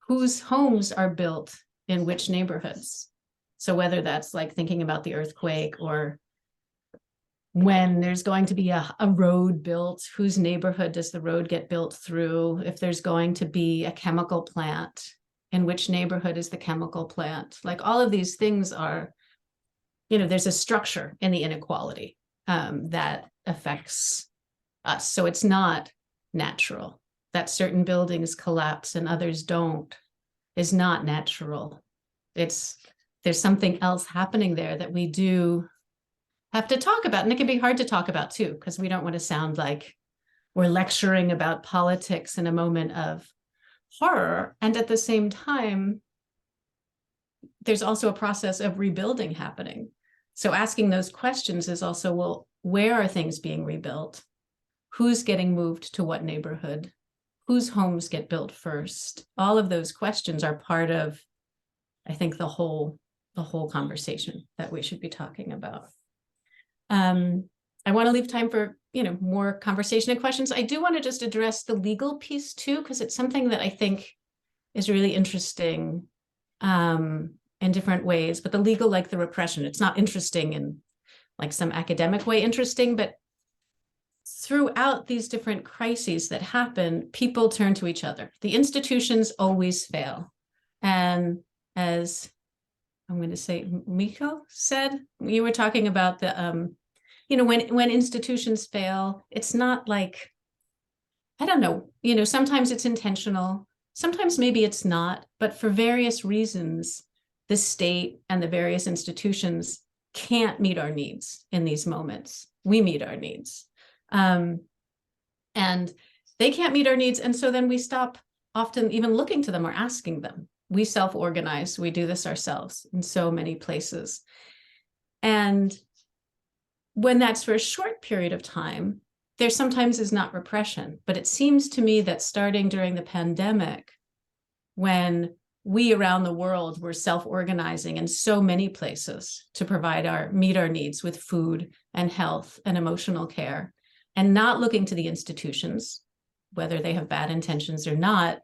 Whose homes are built in which neighborhoods? So whether that's like thinking about the earthquake, or when there's going to be a road built, whose neighborhood does the road get built through? If there's going to be a chemical plant, in which neighborhood is the chemical plant? Like all of these things are, there's a structure in the inequality that affects us. So it's not natural. That certain buildings collapse and others don't is not natural. There's something else happening there that we do have to talk about. And it can be hard to talk about too, because we don't want to sound like we're lecturing about politics in a moment of horror. And at the same time, there's also a process of rebuilding happening. So asking those questions is also, well, where are things being rebuilt? Who's getting moved to what neighborhood? Whose homes get built first? All of those questions are part of, I think, the whole conversation that we should be talking about. I want to leave time for more conversation and questions. I do want to just address the legal piece too, because it's something that I think is really interesting in different ways. But the legal, like the repression, it's not interesting in like some academic way interesting, but throughout these different crises that happen, people turn to each other. The institutions always fail. And as I'm going to say, Miko said, you were talking about the, when institutions fail, it's not like, I don't know, sometimes it's intentional, sometimes maybe it's not, but for various reasons, the state and the various institutions can't meet our needs in these moments. We meet our needs. And they can't meet our needs. And so then we stop often even looking to them or asking them. We self-organize. We do this ourselves in so many places. And when that's for a short period of time, there sometimes is not repression. But it seems to me that starting during the pandemic, when we around the world were self-organizing in so many places to meet our needs with food and health and emotional care, and not looking to the institutions, whether they have bad intentions or not,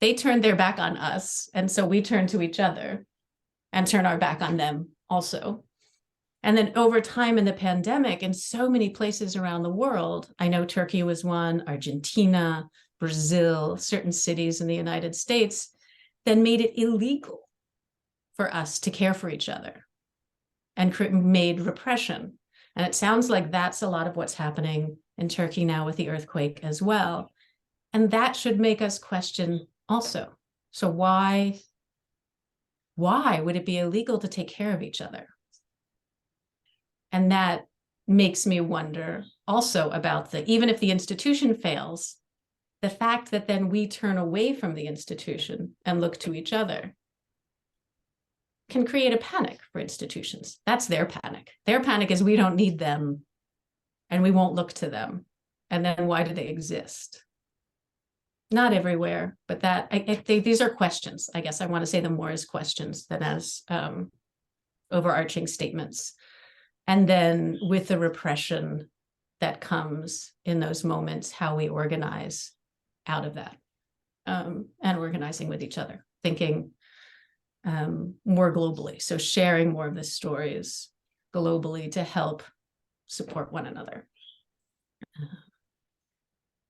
they turned their back on us. And so we turn to each other and turn our back on them also. And then over time in the pandemic, in so many places around the world, I know Turkey was one, Argentina, Brazil, certain cities in the United States, then made it illegal for us to care for each other and made repression. And it sounds like that's a lot of what's happening in Turkey now with the earthquake as well. And that should make us question also. So why would it be illegal to take care of each other? And that makes me wonder also about even if the institution fails, the fact that then we turn away from the institution and look to each other can create a panic for institutions. That's their panic. Their panic is we don't need them and we won't look to them. And then why do they exist? Not everywhere, but that these are questions. I guess I want to say them more as questions than as overarching statements. And then with the repression that comes in those moments, how we organize out of that, and organizing with each other, thinking more globally. So sharing more of the stories globally to help support one another.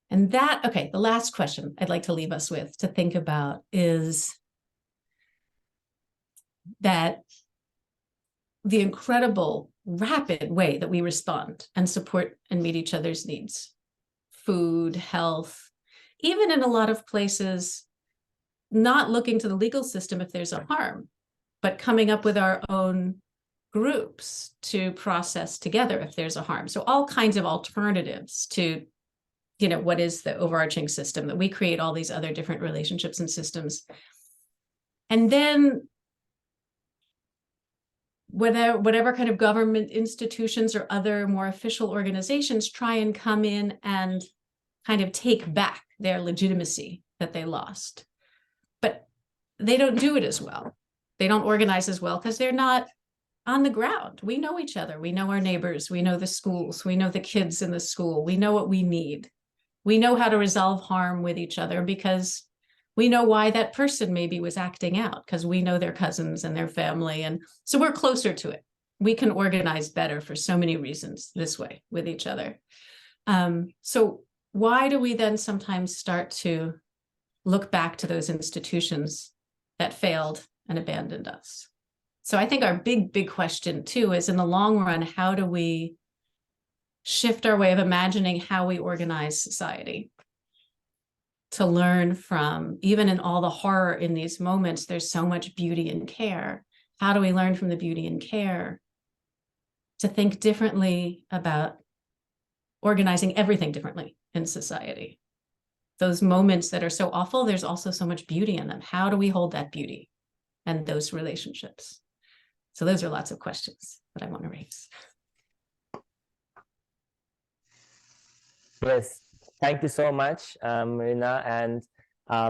And that, okay, the last question I'd like to leave us with to think about is that the incredible rapid way that we respond and support and meet each other's needs, food, health, even in a lot of places, not looking to the legal system if there's a harm, but coming up with our own groups to process together if there's a harm. So all kinds of alternatives to, you know, what is the overarching system, that we create all these other different relationships and systems. And then whatever kind of government institutions or other more official organizations try and come in and kind of take back their legitimacy that they lost. But they don't do it as well. They don't organize as well because they're not on the ground. We know each other. We know our neighbors. We know the schools. We know the kids in the school. We know what we need. We know how to resolve harm with each other because we know why that person maybe was acting out, because we know their cousins and their family. And so we're closer to it. We can organize better for so many reasons this way with each other. So why do we then sometimes start to look back to those institutions that failed and abandoned us? So I think our big question too is, in the long run, how do we shift our way of imagining how we organize society to learn from, even in all the horror in these moments, there's so much beauty and care. How do we learn from the beauty and care to think differently about organizing everything differently in society? Those moments that are so awful, there's also so much beauty in them. How do we hold that beauty and those relationships? So those are lots of questions that I want to raise. Yes, thank you so much, Marina. And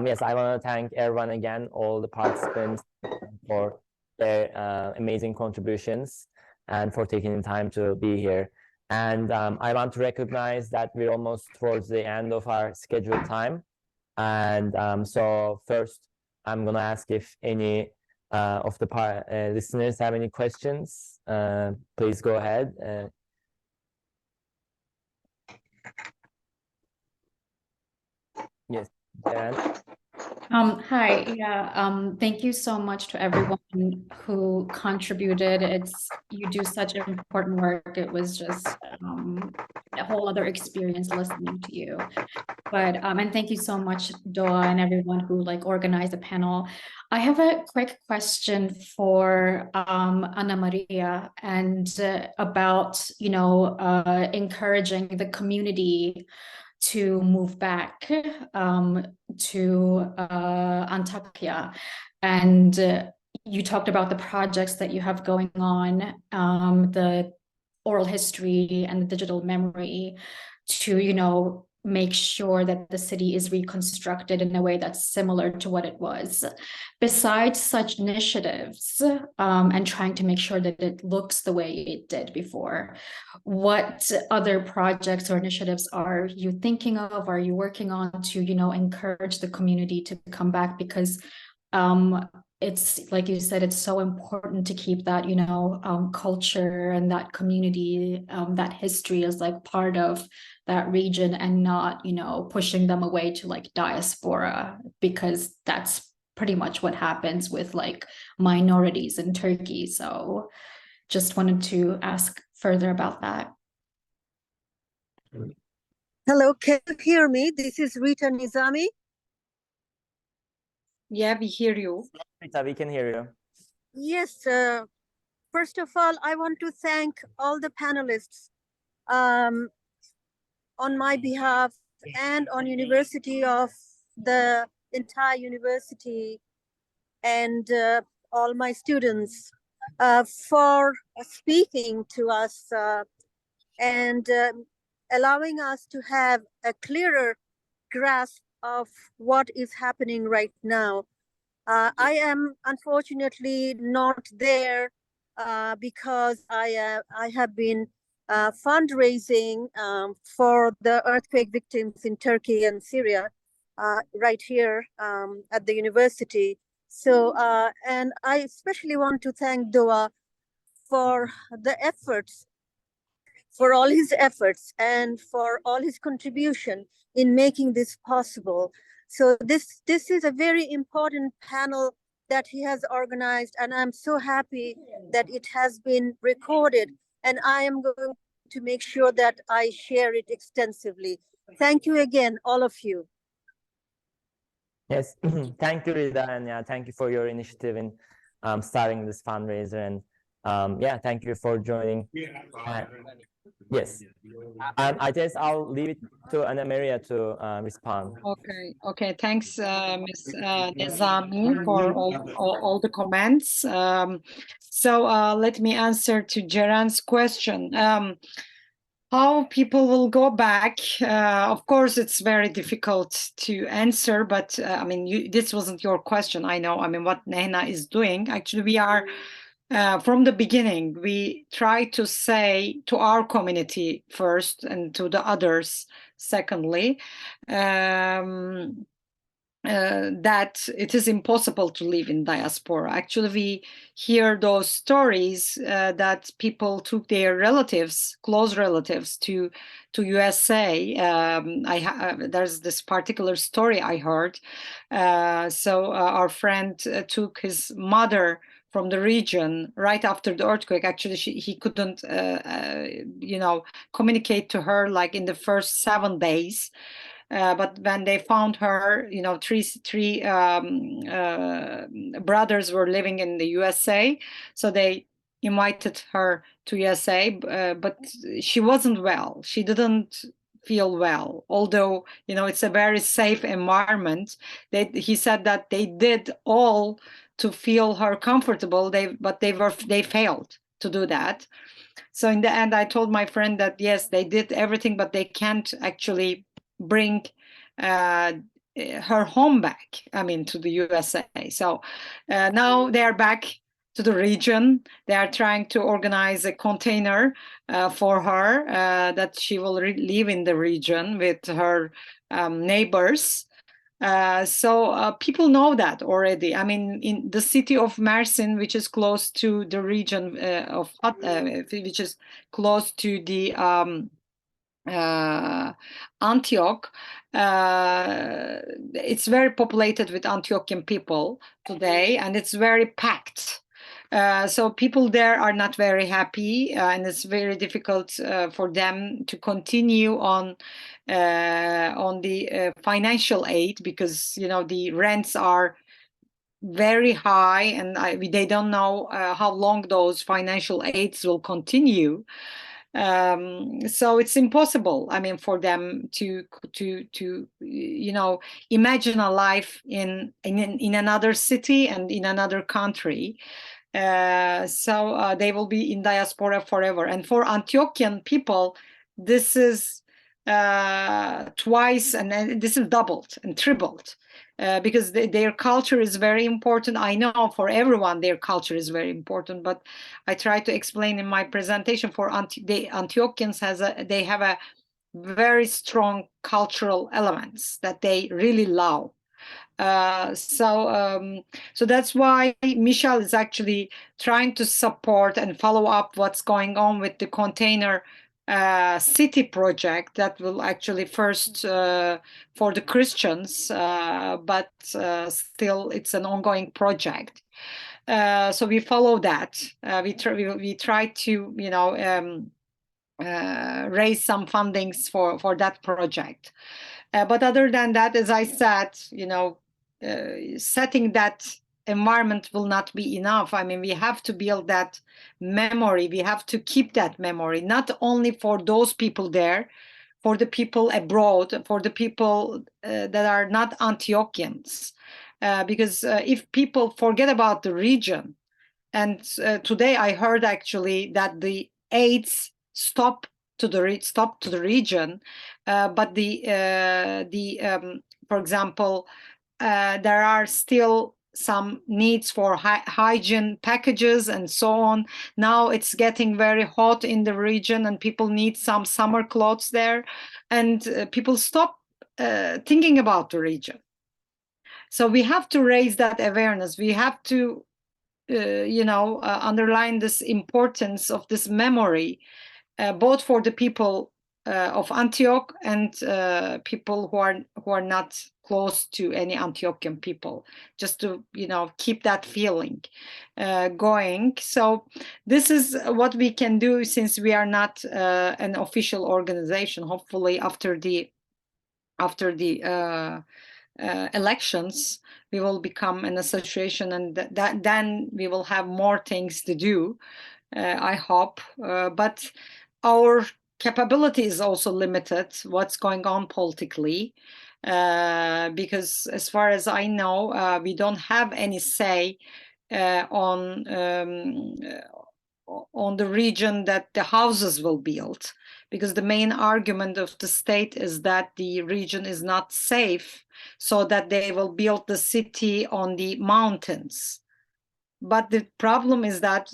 yes, I want to thank everyone again, all the participants, for their amazing contributions and for taking the time to be here. And I want to recognize that we're almost towards the end of our scheduled time. And so first, I'm going to ask if any of the listeners have any questions. Please go ahead. Yes, Dan. Hi, yeah, thank you so much to everyone who contributed. You do such important work. It was just a whole other experience listening to you. But and thank you so much, Doa, and everyone who organized the panel. I have a quick question for Ana Maria, and about encouraging the community to move back to Antakya. And you talked about the projects that you have going on, the oral history and the digital memory, to make sure that the city is reconstructed in a way that's similar to what it was. Besides such initiatives, and trying to make sure that it looks the way it did before, what other projects or initiatives are you thinking of, are you working on to, encourage the community to come back? Because it's like you said, it's so important to keep that, culture and that community, that history as part of that region, and not, pushing them away to diaspora, because that's pretty much what happens with minorities in Turkey. So just wanted to ask further about that. Hello, can you hear me? This is Rita Nizami. Yeah, we hear you. Rita, we can hear you. Yes, first of all, I want to thank all the panelists on my behalf and on University of the entire university and all my students for speaking to us and allowing us to have a clearer grasp of what is happening right now. I am unfortunately not there because I have been fundraising for the earthquake victims in Turkey and Syria right here at the university. So, and I especially want to thank Doa for the efforts, for all his efforts and for all his contribution in making this possible. So this is a very important panel that he has organized, and I'm so happy that it has been recorded, and I am going to make sure that I share it extensively. Thank you again, all of you. Yes, thank you, Rida, and yeah, thank you for your initiative in starting this fundraiser, and yeah, thank you for joining. Yes, I guess I'll leave it to Anna Maria to respond. Okay. Thanks, Ms. Nizami, for all the comments. So let me answer to Jeran's question. How people will go back? Of course, it's very difficult to answer, but I mean, this wasn't your question. I know. I mean, what Nehna is doing. Actually, we are. From the beginning, we try to say to our community first and to the others secondly, that it is impossible to live in diaspora. Actually, we hear those stories that people took their relatives, close relatives, to USA. There's this particular story I heard. So our friend took his mother from the region right after the earthquake. Actually, he couldn't, communicate to her like in the first 7 days. But when they found her, three brothers were living in the USA, so they invited her to USA, but she wasn't well. She didn't feel well, although it's a very safe environment. He said that they did all to feel her comfortable, but they failed to do that. So in the end, I told my friend that yes, they did everything, but they can't actually bring her home back, to the USA. So now they are back to the region. They are trying to organize a container for her that she will live in the region with her neighbors. So people know that already. In the city of Mersin, which is close to the region of which is close to the Antioch, it's very populated with Antiochian people today, and it's very packed. So people there are not very happy, and it's very difficult for them to continue on the financial aid, because the rents are very high, and they don't know how long those financial aids will continue. So it's impossible, for them to imagine a life in another city and in another country. So they will be in diaspora forever. And for Antiochian people, this is twice, and this is doubled and tripled. Because their culture is very important. I know for everyone their culture is very important, but I try to explain in my presentation for the Antiochians they have a very strong cultural elements that they really love. So that's why Michelle is actually trying to support and follow up what's going on with the container city project that will actually first for the Christians, but still it's an ongoing project. So we follow that. We try to raise some fundings for that project. But other than that, as I said, setting that environment will not be enough. We have to build that memory. We have to keep that memory, not only for those people there, for the people abroad, for the people that are not Antiochians. Because if people forget about the region, And today I heard actually that the aids stopped to the region, but for example, there are still some needs for hygiene packages and so on. Now it's getting very hot in the region and people need some summer clothes there, and people stop thinking about the region. So we have to raise that awareness. We have to underline this importance of this memory, both for the people of Antioch and people who are not close to any Antiochian people, just to keep that feeling going. So this is what we can do, since we are not an official organization. Hopefully after the elections we will become an association, and then we will have more things to do, I hope, but our capability is also limited, what's going on politically, because as far as I know, we don't have any say on the region that the houses will build, because the main argument of the state is that the region is not safe, so that they will build the city on the mountains. But the problem is that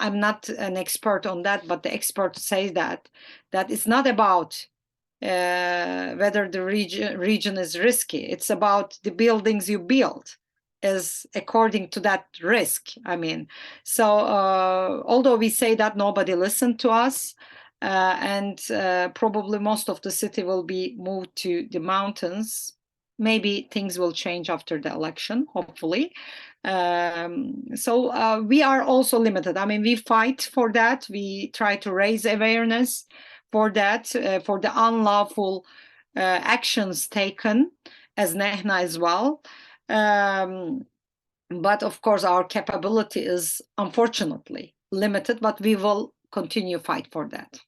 I'm not an expert on that, but the experts say that it's not about whether the region is risky. It's about the buildings you build is according to that risk. I mean, so although we say that, nobody listened to us, and probably most of the city will be moved to the mountains. Maybe things will change after the election, hopefully. So we are also limited. I mean, we fight for that. We try to raise awareness for that, for the unlawful actions taken as Nehna as well. But of course, our capability is unfortunately limited, but we will continue fight for that.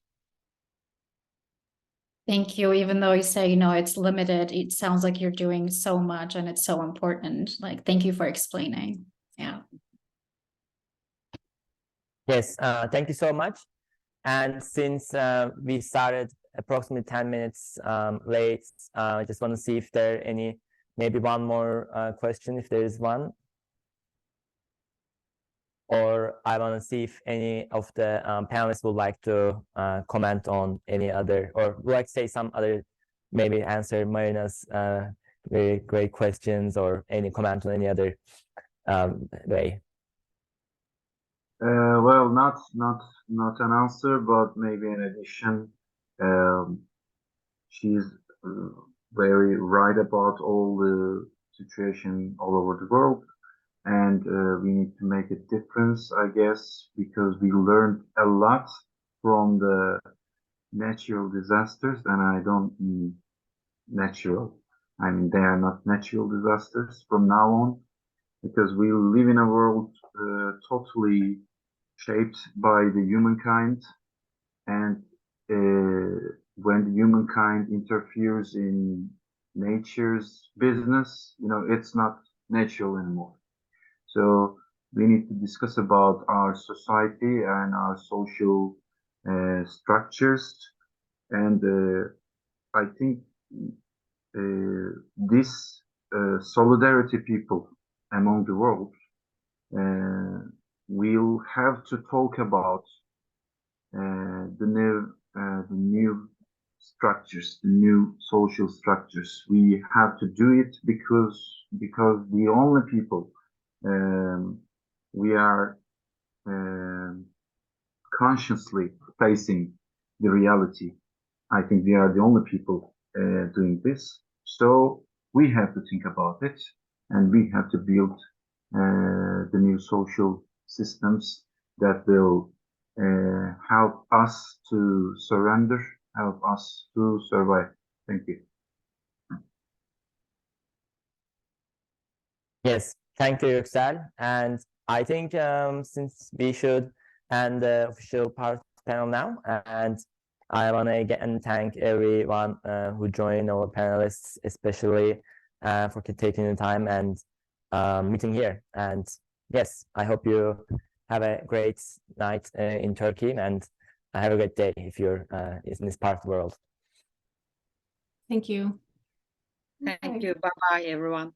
Thank you. Even though you say, it's limited, it sounds like you're doing so much and it's so important. Like, thank you for explaining. Yeah. Yes, thank you so much. And since we started approximately 10 minutes late, I just want to see if there are maybe one more question, if there is one. Or I want to see if any of the panelists would like to comment on any other, or would like to say some other, maybe answer Marina's very great questions, or any comment on any other way. Well, not an answer, but maybe an addition. She's very right about all the situation all over the world. And we need to make a difference, I guess, because we learned a lot from the natural disasters, and I don't mean natural. I mean, they are not natural disasters from now on, because we live in a world totally shaped by the humankind, and when the humankind interferes in nature's business, it's not natural anymore. So we need to discuss about our society and our social structures. And I think this solidarity people among the world will have to talk about the new structures, the new social structures. We have to do it because the only people we are consciously facing the reality. I think we are the only people doing this. So we have to think about it, and we have to build the new social systems that will help us to surrender, help us to survive. Thank you. Yes, thank you, Yüksel. And I think since we should end the official part of the panel now, and I want to again thank everyone who joined, our panelists, especially for taking the time and meeting here. And yes, I hope you have a great night in Turkey, and have a great day if you're in this part of the world. Thank you. Thank Okay. you. Bye bye, everyone.